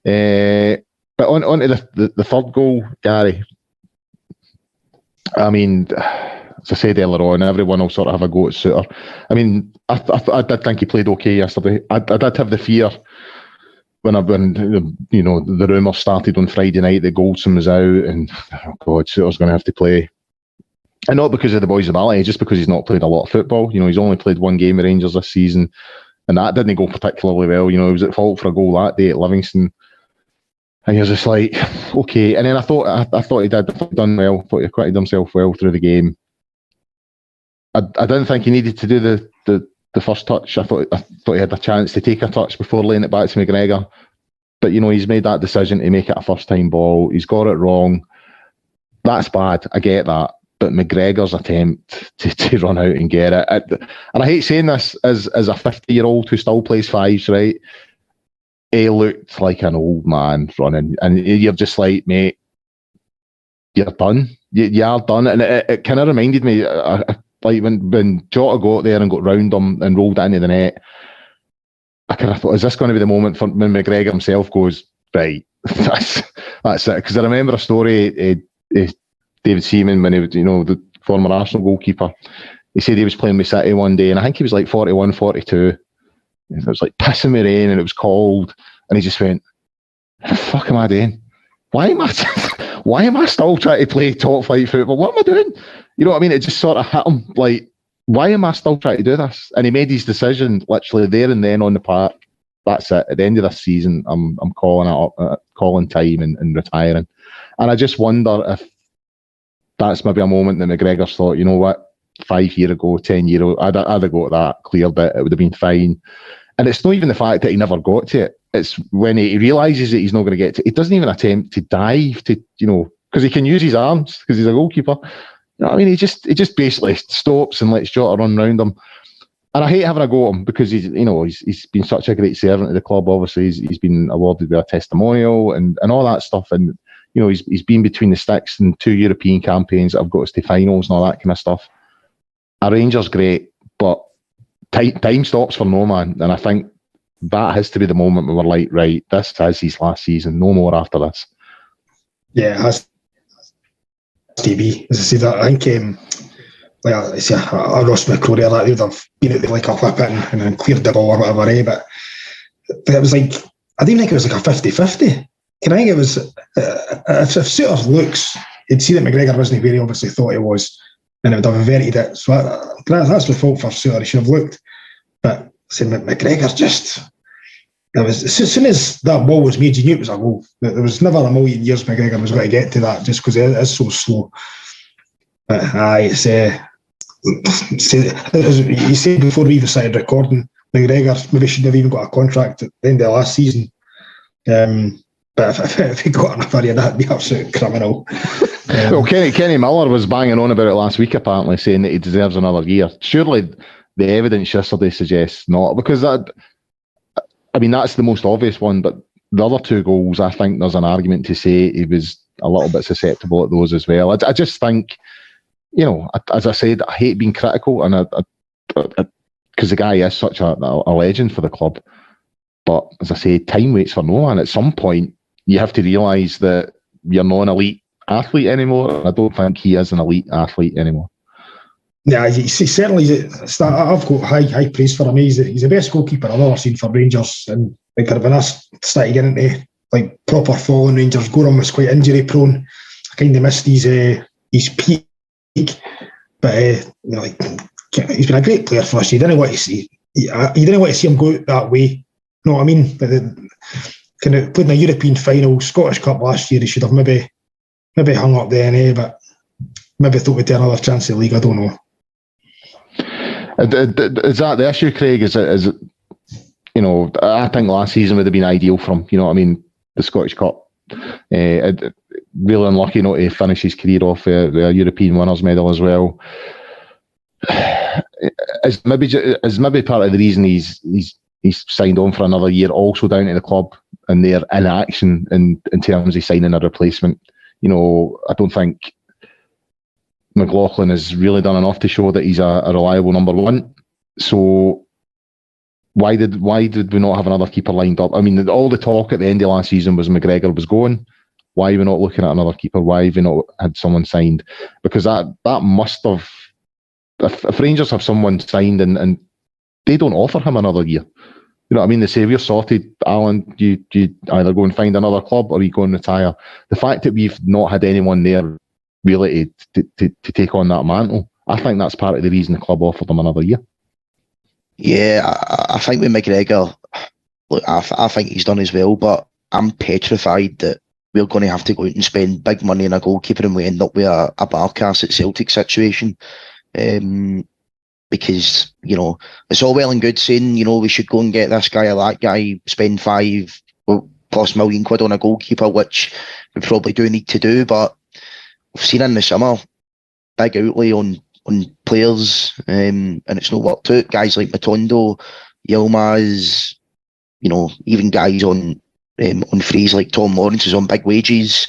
is. But on to the third goal, Gary. I mean, as I said earlier on, everyone will sort of have a go at Suter. I mean, I did think he played okay yesterday. I did have the fear when the rumours started on Friday night that Goldson was out, and oh God, Souttar's going to have to play. And not because of the boys' ability, just because he's not played a lot of football. He's only played one game with Rangers this season, and that didn't go particularly well. He was at fault for a goal that day at Livingston. And you're just like, okay. And then I thought he'd done well. I thought he acquitted himself well through the game. I didn't think he needed to do the first touch. I thought he had a chance to take a touch before laying it back to McGregor. But he's made that decision to make it a first time ball. He's got it wrong. That's bad. I get that. But McGregor's attempt to run out and get it, and I hate saying this as a 50-year-old who still plays fives, right? He looked like an old man running, and you're just like, mate, you're done. You are done. And it kind of reminded me, like when Jota got there and got round him and rolled into the net. I kind of thought, is this going to be the moment for when McGregor himself goes, right, that's it? Because I remember a story. David Seaman, when he was, the former Arsenal goalkeeper, he said he was playing with City one day, and I think he was like 41, 42. It was like pissing with rain, and it was cold, and he just went, "What the fuck am I doing? Why am I still trying to play top flight football? What am I doing?" You know what I mean? It just sort of hit him like, why am I still trying to do this? And he made his decision literally there and then on the park. That's it. At the end of this season, I'm calling it up, calling time and retiring. And I just wonder if that's maybe a moment that McGregor's thought, you know what, 5 years ago, 10 years ago, I'd have got that, cleared it, it would have been fine. And it's not even the fact that he never got to it. It's when he realises that he's not going to get to it. He doesn't even attempt to dive to, because he can use his arms because he's a goalkeeper. You know what I mean? He just basically stops and lets Jota run round him. And I hate having a go at him because he's been such a great servant to the club. Obviously, he's been awarded with a testimonial and all that stuff. And he's been between the sticks in 2 European campaigns that have got us to finals and all that kind of stuff. A Rangers great, but time stops for no man. And I think that has to be the moment where we're like, right, this is his last season, no more after this. Yeah, it has to be. As I said, I think I Ross McCrory, they would have been out there like a whipping and then cleared the ball or whatever, but it was like, I didn't think it was like a 50-50. I think it was, if Souttar looks, he'd see that McGregor wasn't where he obviously thought he was, and it would have averted it. So that's the fault for Souttar. He should have looked. But McGregor just, as soon as that ball was made, you knew it was a goal. There was never a million years McGregor was going to get to that just because it is so slow. But it's you said before we even started recording, McGregor maybe shouldn't have even got a contract at the end of last season. But if he got another year, that'd be absolute criminal. Well, Kenny Miller was banging on about it last week, apparently, saying that he deserves another year. Surely the evidence yesterday suggests not, because that's the most obvious one, but the other two goals, I think there's an argument to say he was a little bit susceptible at those as well. I just think, as I said, I hate being critical, and because the guy is such a legend for the club. But as I say, time waits for no man. At some point, you have to realise that you're not an elite athlete anymore. I don't think he is an elite athlete anymore. Yeah, certainly. I've got high praise for him. He's the best goalkeeper I've ever seen for Rangers. And when I started getting into like proper following Rangers, Gorham was quite injury prone. I kind of missed his peak, but he's been a great player for us. You didn't want to see him go out that way. No, I mean, kind of played in a European final, Scottish Cup last year. He should have maybe hung up the NA, but maybe thought we'd do another chance in the league. I don't know. Is that the issue, Craig? Is it? I think last season would have been ideal for him. The Scottish Cup. Really unlucky not to finish his career off with a European winners' medal as well. Is maybe part of the reason he's signed on for another year, also down to the club and their inaction in terms of signing a replacement. I don't think McLaughlin has really done enough to show that he's a reliable number one. So why did we not have another keeper lined up? I mean, all the talk at the end of last season was McGregor was going. Why are we not looking at another keeper? Why have we not had someone signed? Because that must have, if Rangers have someone signed and they don't offer him another year. You know what I mean? They say, we're sorted, Alan, you either go and find another club or you go and retire. The fact that we've not had anyone there really to take on that mantle, I think that's part of the reason the club offered him another year. Yeah, I think with McGregor, look, I think he's done as well, but I'm petrified that we're going to have to go out and spend big money on a goalkeeper and we end up with a Barkas at Celtic situation. Because, you know, it's all well and good saying, you know, we should go and get this guy or that guy, spend £5+ million on a goalkeeper, which we probably do need to do, but we've seen in the summer, big outlay on players, and it's not worked out. Guys like Matondo, Yilmaz, you know, even guys on frees like Tom Lawrence is on big wages.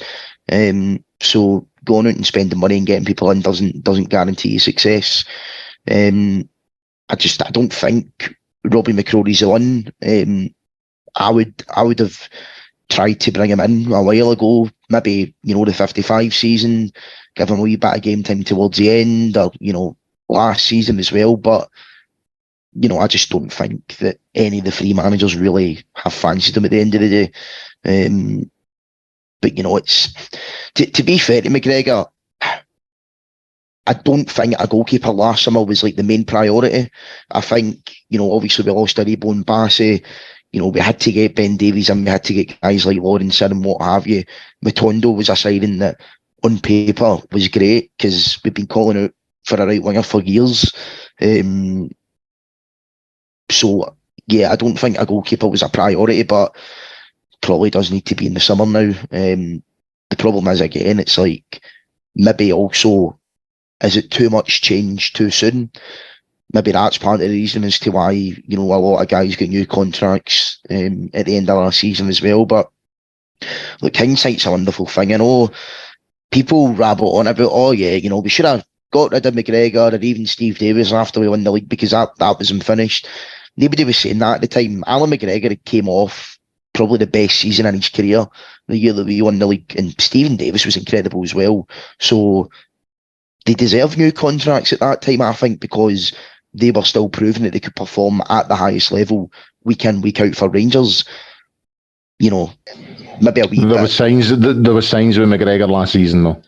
So going out and spending money and getting people in doesn't guarantee success. I don't think Robbie McCrory's the one. I would have tried to bring him in a while ago, maybe, you know, the 55 season, give him a wee bit of game time towards the end, or, you know, last season as well. But, you know, I just don't think that any of the three managers really have fancied him at the end of the day. But, you know, it's to be fair to McGregor, I don't think a goalkeeper last summer was like the main priority. I think, you know, obviously we lost Aribo and Bassey. You know, we had to get Ben Davies and we had to get guys like Lawrence and what have you. Matondo was a signing that on paper was great because we've been calling out for a right winger for years. So, yeah, I don't think a goalkeeper was a priority, but probably does need to be in the summer now. The problem is, again, it's like maybe also, is it too much change too soon? Maybe that's part of the reason as to why, you know, a lot of guys get new contracts at the end of our season as well. But look, hindsight's a wonderful thing. I know people rabble on about, oh yeah, you know, we should have got rid of McGregor or even Steve Davis after we won the league because that was unfinished. Nobody was saying that at the time. Alan McGregor came off probably the best season in his career, the year that we won the league, and Stephen Davis was incredible as well. So they deserve new contracts at that time, I think, because they were still proving that they could perform at the highest level week in, week out for Rangers. You know, maybe a wee bit. There were signs with McGregor last season, though.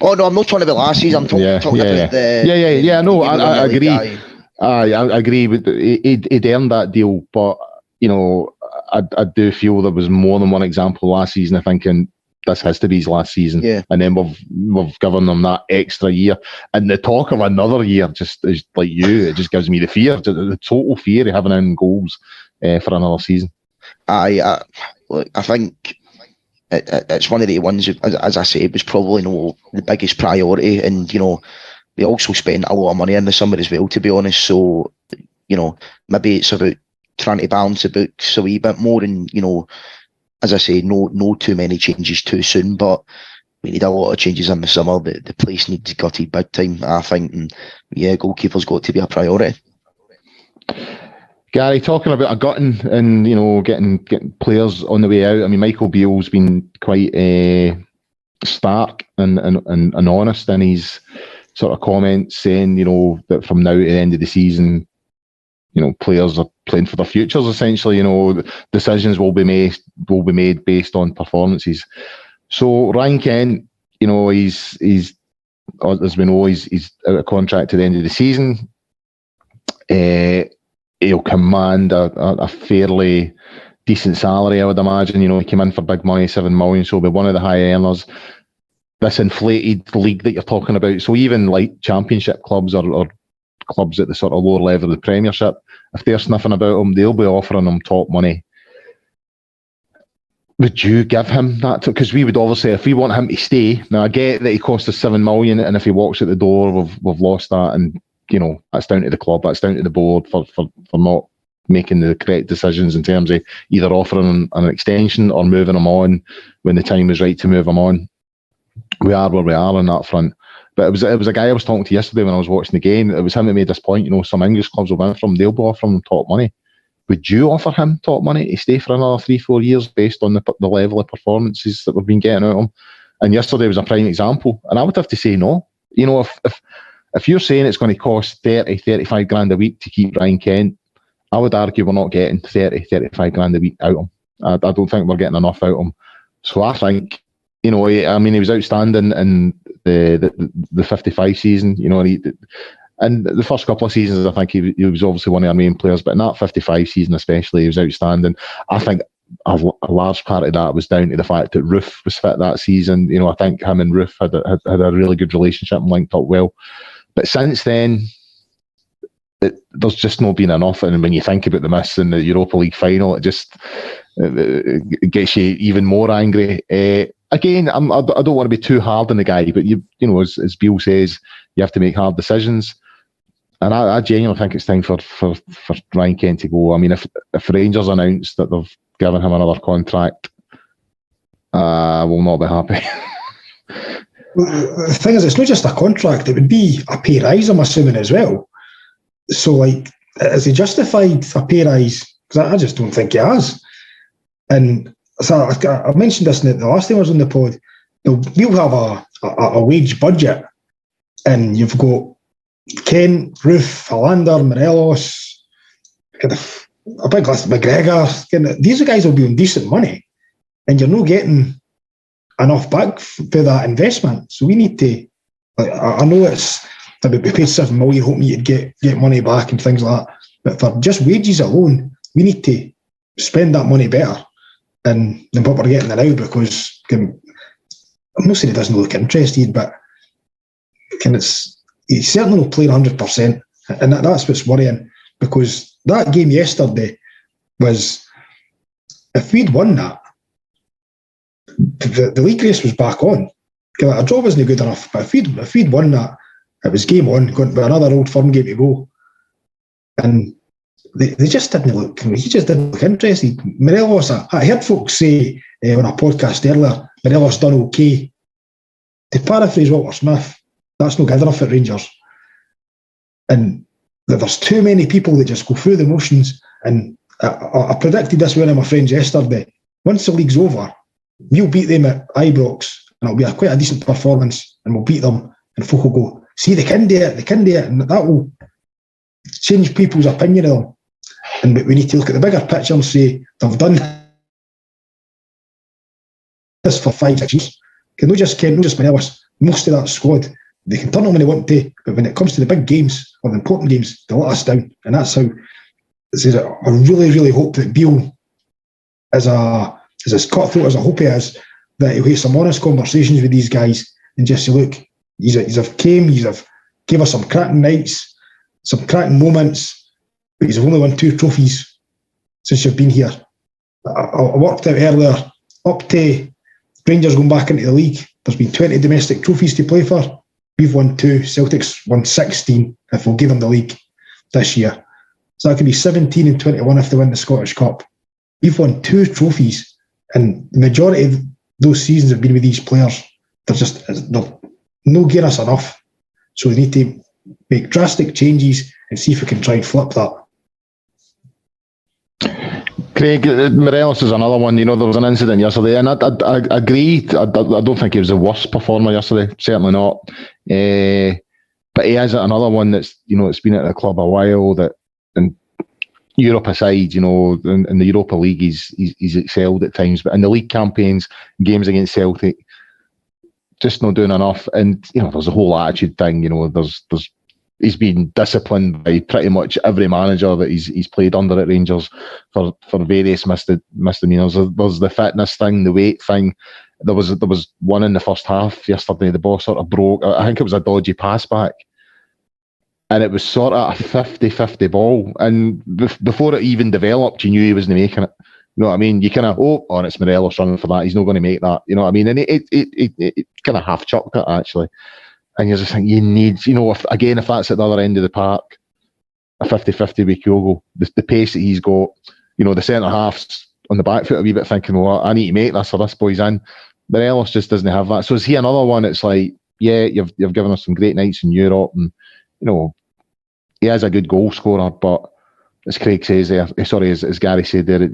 Oh, no, I'm not talking about last season. I'm talking about the... No, I agree. I agree. He'd earned that deal, but, you know, I do feel there was more than one example last season, I think, and this has to be his last season. Yeah. And then we've given them that extra year. And the talk of another year just is like it just gives me the fear, the total fear of having in goals for another season. Look, I think it's one of the ones, as I say, it was probably not the biggest priority. And, you know, we also spent a lot of money in the summer as well, to be honest. So, you know, maybe it's about trying to balance the books a wee bit more and, you know, as I say, no too many changes too soon, but we need a lot of changes in the summer. The place needs gutted big time, I think. And yeah, goalkeeper's got to be a priority. Gary, talking about a gutting and, you know, getting players on the way out. I mean, Michael Beale's been quite stark and honest in his sort of comments, saying, you know, that from now to the end of the season, you know, players are playing for their futures. Essentially, you know, decisions will be made based on performances. So Ryan Kent, you know, he's as we know, he's out of contract at the end of the season. He'll command a fairly decent salary, I would imagine. You know, he came in for big money, 7 million, so he'll be one of the high earners. This inflated league that you're talking about. So even like championship clubs or clubs at the sort of lower level of the Premiership, if they're sniffing about him, they'll be offering him top money. Would you give him that? Because we would obviously, if we want him to stay, now I get that he cost us 7 million, and if he walks out the door, we've lost that, and you know that's down to the club, that's down to the board for not making the correct decisions in terms of either offering him an extension or moving him on when the time is right to move him on. We are where we are on that front. But it was a guy I was talking to yesterday when I was watching the game. It was him that made this point. You know, some English clubs will win from, they'll be offering him top money. Would you offer him top money to stay for another 3-4 years based on the level of performances that we've been getting out of him? And yesterday was a prime example. And I would have to say no. You know, if you're saying it's going to cost 30, 35 grand a week to keep Ryan Kent, I would argue we're not getting 30, 35 grand a week out of him. I don't think we're getting enough out of him. So I think, he was outstanding in the 55 season, and the first couple of seasons, I think he was obviously one of our main players, but in that 55 season especially, he was outstanding. I think a large part of that was down to the fact that Roof was fit that season. I think him and Roof had a really good relationship and linked up well. But since then, there's just not been enough. And when you think about the miss in the Europa League final, it gets you even more angry. Again, I don't want to be too hard on the guy, but as Beale says, you have to make hard decisions. And I genuinely think it's time for Ryan Kent to go. I mean, if Rangers announce that they've given him another contract, I will not be happy. Well, the thing is, it's not just a contract, it would be a pay rise, I'm assuming, as well. So, has he justified a pay rise? Because I just don't think he has. And so I mentioned this in the last time I was on the pod. We'll have a wage budget, and you've got Kent, Roof, Hollander, Morelos, a big list, McGregor. These guys will be on decent money, and you're not getting enough back for that investment. So we need to. I know we paid $7 million, hoping you'd get money back and things like that. But for just wages alone, we need to spend that money better than what we're getting now. Because I'm not saying he doesn't look interested, but he's certainly not playing 100%, and that's what's worrying. Because that game yesterday was, if we'd won that, the league race was back on. Our draw wasn't good enough, but if we'd won that, it was game on, going to another Old Firm game to go. And they just didn't look, he just didn't look interested. Morelos, I heard folks say on a podcast earlier, Morelos done okay. To paraphrase Walter Smith, that's not good enough at Rangers. And there's too many people that just go through the motions. And I predicted this with one of my friends yesterday. Once the league's over, we'll beat them at Ibrox, and it'll be quite a decent performance, and we'll beat them, and folk will go, see, they can do it, and that will change people's opinion of them. And we need to look at the bigger picture and say, they've done this for 5-6 years. Not just Morelos, most of that squad, they can turn on when they want to, but when it comes to the big games, or the important games, they let us down. And that's how, I really, really hope that Beale, as cutthroat as I hope he is, that he'll have some honest conversations with these guys and just say, look, he's gave us some cracking nights, some cracking moments, but he's only won 2 trophies since you've been here. I worked out earlier, up to Rangers going back into the league, there's been 20 domestic trophies to play for. We've won 2, Celtic's won 16 if we'll give them the league this year. So that could be 17 and 21 if they win the Scottish Cup. We've won 2 trophies, and the majority of those seasons have been with these players. They're no giving us enough. So we need to make drastic changes and see if we can try and flip that. Craig, Morelos is another one. There was an incident yesterday, and I agree. I don't think he was the worst performer yesterday. Certainly not. But he is another one that's it's been at the club a while. That, and Europe aside, in the Europa League, he's excelled at times. But in the league campaigns, games against Celtic, just not doing enough. And there's a whole attitude thing. He's been disciplined by pretty much every manager that he's played under at Rangers for various misdemeanors. There's the fitness thing, the weight thing. There was one in the first half yesterday. The ball sort of broke. I think it was a dodgy pass back. And it was sort of a 50-50 ball. And before it even developed, you knew he wasn't making it. You know what I mean? You kind of, and it's Morelos running for that. He's not going to make that. You know what I mean? And it kind of half chucked it, actually. And you're just thinking, you need, if that's at the other end of the park, a 50-50 with Kyogo, the pace that he's got, the centre half's on the back foot a wee bit thinking, well, I need to make this or this boy's in. Morelos just doesn't have that. So is he another one? It's like, yeah, you've given us some great nights in Europe, and he is a good goal scorer, but as Craig says there, as Gary said there,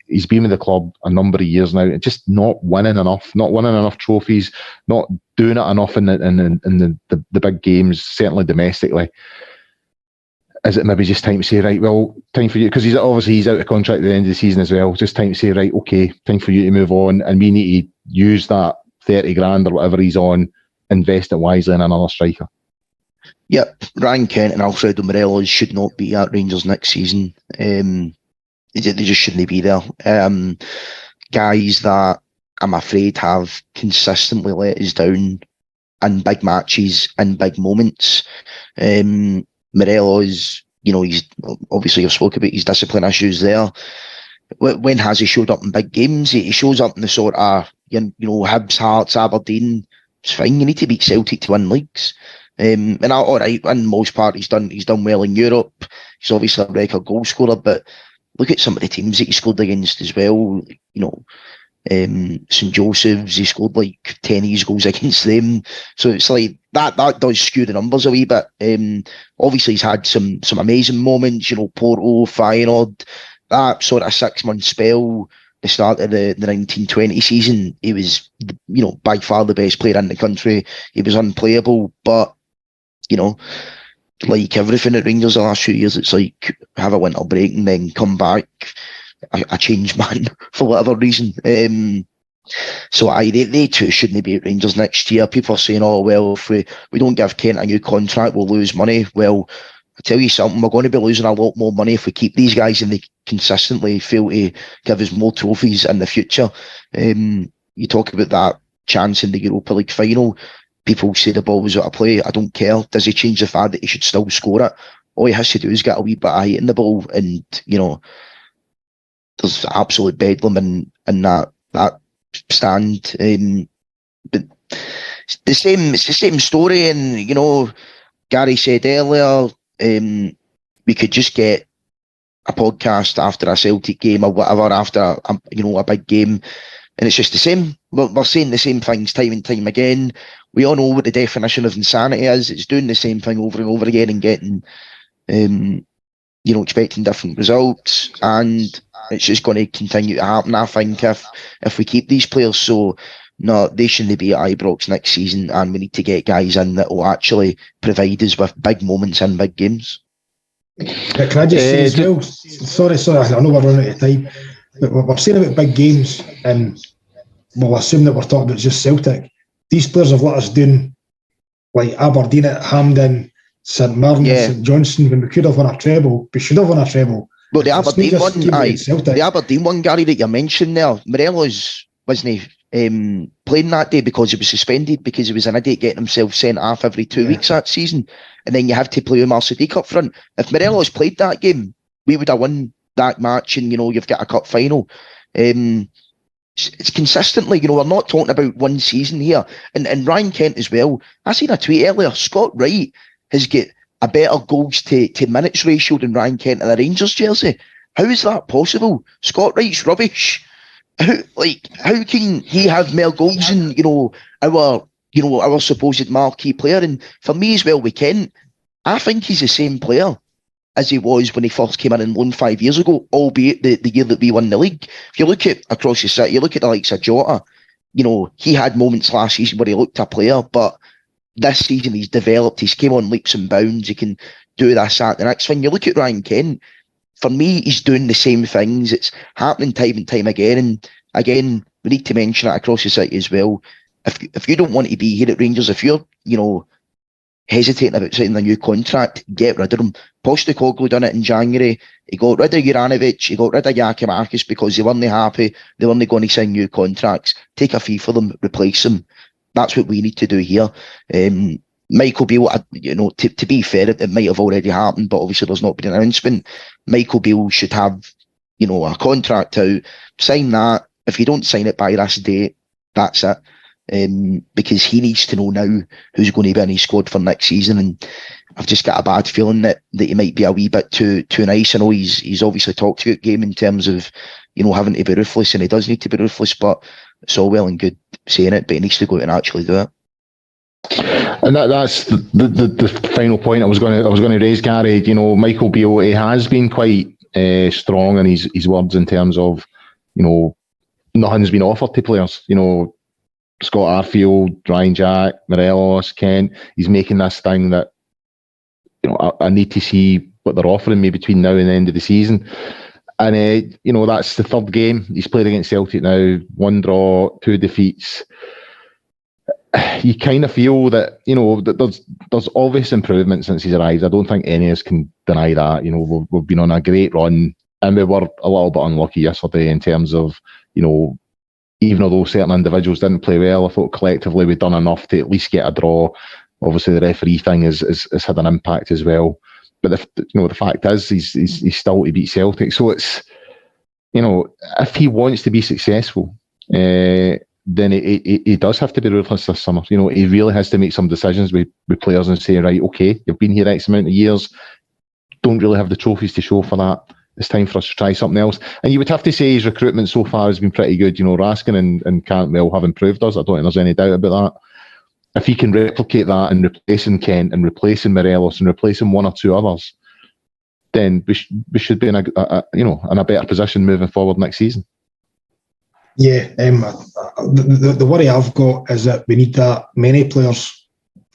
he's been with the club a number of years now, and just not winning enough trophies, not doing it enough in the big games, certainly domestically. is it maybe just time to say, right, well, time for you, because he's out of contract at the end of the season as well, just time to say, right, okay, time for you to move on, and we need to use that 30 grand or whatever he's on, invest it wisely in another striker. Yep, Ryan Kent and Alfredo Morelos should not be at Rangers next season. They just shouldn't be there. Guys that I'm afraid have consistently let us down in big matches, in big moments. Morelos, he's obviously, I've spoken about his discipline issues there. When has he showed up in big games? He shows up in the sort of, Hibs, Hearts, Aberdeen. It's fine. You need to beat Celtic to win leagues. All right, in most part, he's done well in Europe. He's obviously a record goal scorer, but look at some of the teams that he scored against as well. St Joseph's, he scored like 10 of his goals against them. So it's like that does skew the numbers a wee bit. Obviously, he's had some amazing moments. Porto, Feyenoord, that sort of 6-month spell. The start of the 1920 season, he was, by far the best player in the country. He was unplayable, but like everything at Rangers the last few years, it's like have a winter break and then come back a changed man for whatever reason. So they too shouldn't be at Rangers next year. People are saying, oh, well, if we don't give Kent a new contract, we'll lose money. Well, I tell you something, we're going to be losing a lot more money if we keep these guys and they consistently fail to give us more trophies in the future. You talk about that chance in the Europa League final. People say the ball was out of play. I don't care. Does he change the fact that he should still score it? All he has to do is get a wee bit of height in the ball, and there's absolute bedlam in that stand. But it's the same story. And Gary said earlier, we could just get a podcast after a Celtic game or whatever, after a big game, and it's just the same. We're saying the same things time and time again. We all know what the definition of insanity is. It's doing the same thing over and over again and getting, expecting different results, and it's just going to continue to happen, I think, if we keep these players. So, no, they shouldn't be at Ibrox next season, and we need to get guys in that will actually provide us with big moments in big games. Can I just say as well, sorry, I know we're running out of time, but we're saying about big games, and we'll assume that we're talking about just Celtic. These players have let us down, like Aberdeen at Hampden, St Mirren, St Johnstone, when we could have won a treble. We should have won a treble. But the Aberdeen one, Gary, that you mentioned there, Morelos wasn't playing that day because he was suspended, because he was an idiot getting himself sent off every 2 weeks that season, and then you have to play Umar Sadiq up front. If Morelos played that game, we would have won that match, and you've got a cup final. It's consistently, we're not talking about one season here. And Ryan Kent as well. I seen a tweet earlier, Scott Wright has got a better goals to minutes ratio than Ryan Kent in the Rangers jersey. How is that possible? Scott Wright's rubbish. How can he have more goals than our supposed marquee player? And for me as well, with Kent, I think he's the same player as he was when he first came in and loan 5 years ago, albeit the year that we won the league. If you look at across the city, you look at the likes of Jota, he had moments last season where he looked a player, but this season he's developed, he's came on leaps and bounds, he can do this, that, the next thing. You look at Ryan Kent, for me, he's doing the same things. It's happening time and time again. And again, we need to mention it across the city as well. If you don't want to be here at Rangers, if you're, hesitating about signing a new contract, get rid of him. Postecoglou done it in January. He got rid of Juranovic, he got rid of Yakimakis because they weren't happy, they weren't going to sign new contracts. Take a fee for them, replace them. That's what we need to do here. Michael Beale, to be fair, it might have already happened, but obviously there's not been an announcement. Michael Beale should have, a contract out, sign that. If you don't sign it by this date, that's it. Because he needs to know now who's going to be in his squad for next season, and I've just got a bad feeling that he might be a wee bit too nice. I know he's obviously talked about game in terms of having to be ruthless, and he does need to be ruthless, but it's all well and good saying it, but he needs to go out and actually do it. And that's the final point I was going to raise, Gary. Michael Beale, he has been quite strong in his words in terms of nothing's been offered to players. Scott Arfield, Ryan Jack, Morelos, Kent. He's making this thing that I need to see what they're offering me between now and the end of the season. And, that's the third game. He's played against Celtic now, 1 draw, 2 defeats. You kind of feel that, that there's obvious improvement since he's arrived. I don't think any of us can deny that. We've been on a great run, and we were a little bit unlucky yesterday in terms of, even although certain individuals didn't play well, I thought collectively we'd done enough to at least get a draw. Obviously, the referee thing has had an impact as well. But the fact is, he's still to beat Celtic. So it's, if he wants to be successful, then he does have to be ruthless this summer. He really has to make some decisions with players and say, right, okay, you've been here X amount of years, don't really have the trophies to show for that. It's time for us to try something else. And you would have to say his recruitment so far has been pretty good. Raskin and Cantwell have improved us. I don't think there's any doubt about that. If he can replicate that and replacing Kent and replacing Morelos and replacing 1 or 2 others, then we should be in a better position moving forward next season. Yeah, the worry I've got is that we need that many players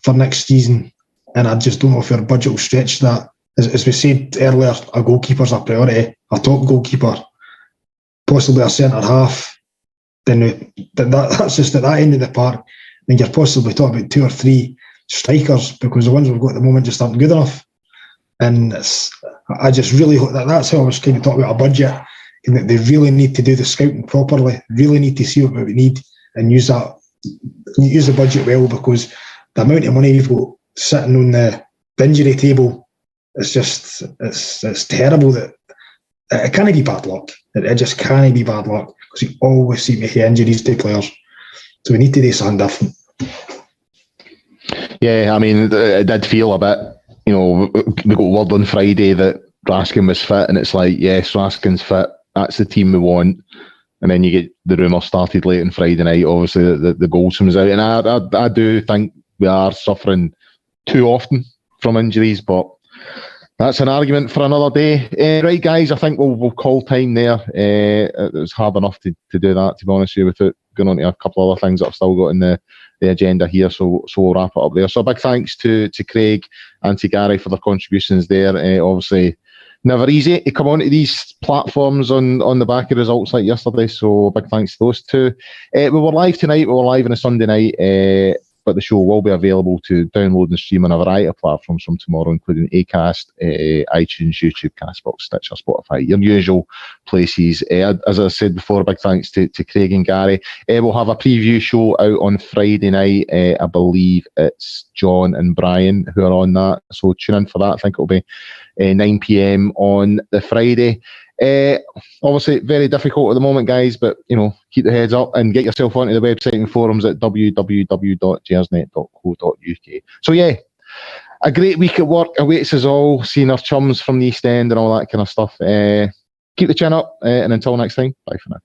for next season, and I just don't know if our budget will stretch that. As we said earlier, a goalkeeper's a priority, a top goalkeeper, possibly a centre half. Then that's just at that end of the park. Then you're possibly talking about 2 or 3 strikers, because the ones we've got at the moment just aren't good enough. And I just really hope that's how I was kind of talking about a budget, and that they really need to do the scouting properly, really need to see what we need and use the budget well, because the amount of money you've got sitting on the injury table, it's terrible. That it can't be bad luck. It just can't be bad luck, because you always seem to hear injuries to players. So we need to do something different. Yeah, I mean, it did feel a bit, we got word on Friday that Raskin was fit, and it's like, yes, Raskin's fit, that's the team we want. And then you get the rumour started late on Friday night, obviously, that the goal comes out. And I do think we are suffering too often from injuries, but that's an argument for another day. Right, guys, I think we'll call time there. It was hard enough to do that, to be honest with you, without going on to a couple of other things that I've still got in the agenda here. So we'll wrap it up there. So a big thanks to Craig and to Gary for their contributions there. Obviously, never easy to come onto these platforms on the back of results like yesterday. So big thanks to those two. We were live tonight. We were live on a Sunday night. But the show will be available to download and stream on a variety of platforms from tomorrow, including Acast, iTunes, YouTube, Castbox, Stitcher, Spotify, your usual places. As I said before, big thanks to Craig and Gary. We'll have a preview show out on Friday night. I believe it's John and Brian who are on that. So tune in for that. I think it'll be 9 p.m. on the Friday. Obviously, very difficult at the moment, guys, but keep the heads up and get yourself onto the website and forums at www.gersnet.co.uk. So yeah, a great week at work awaits us all, seeing our chums from the East End and all that kind of stuff. Keep the chin up, and until next time, bye for now.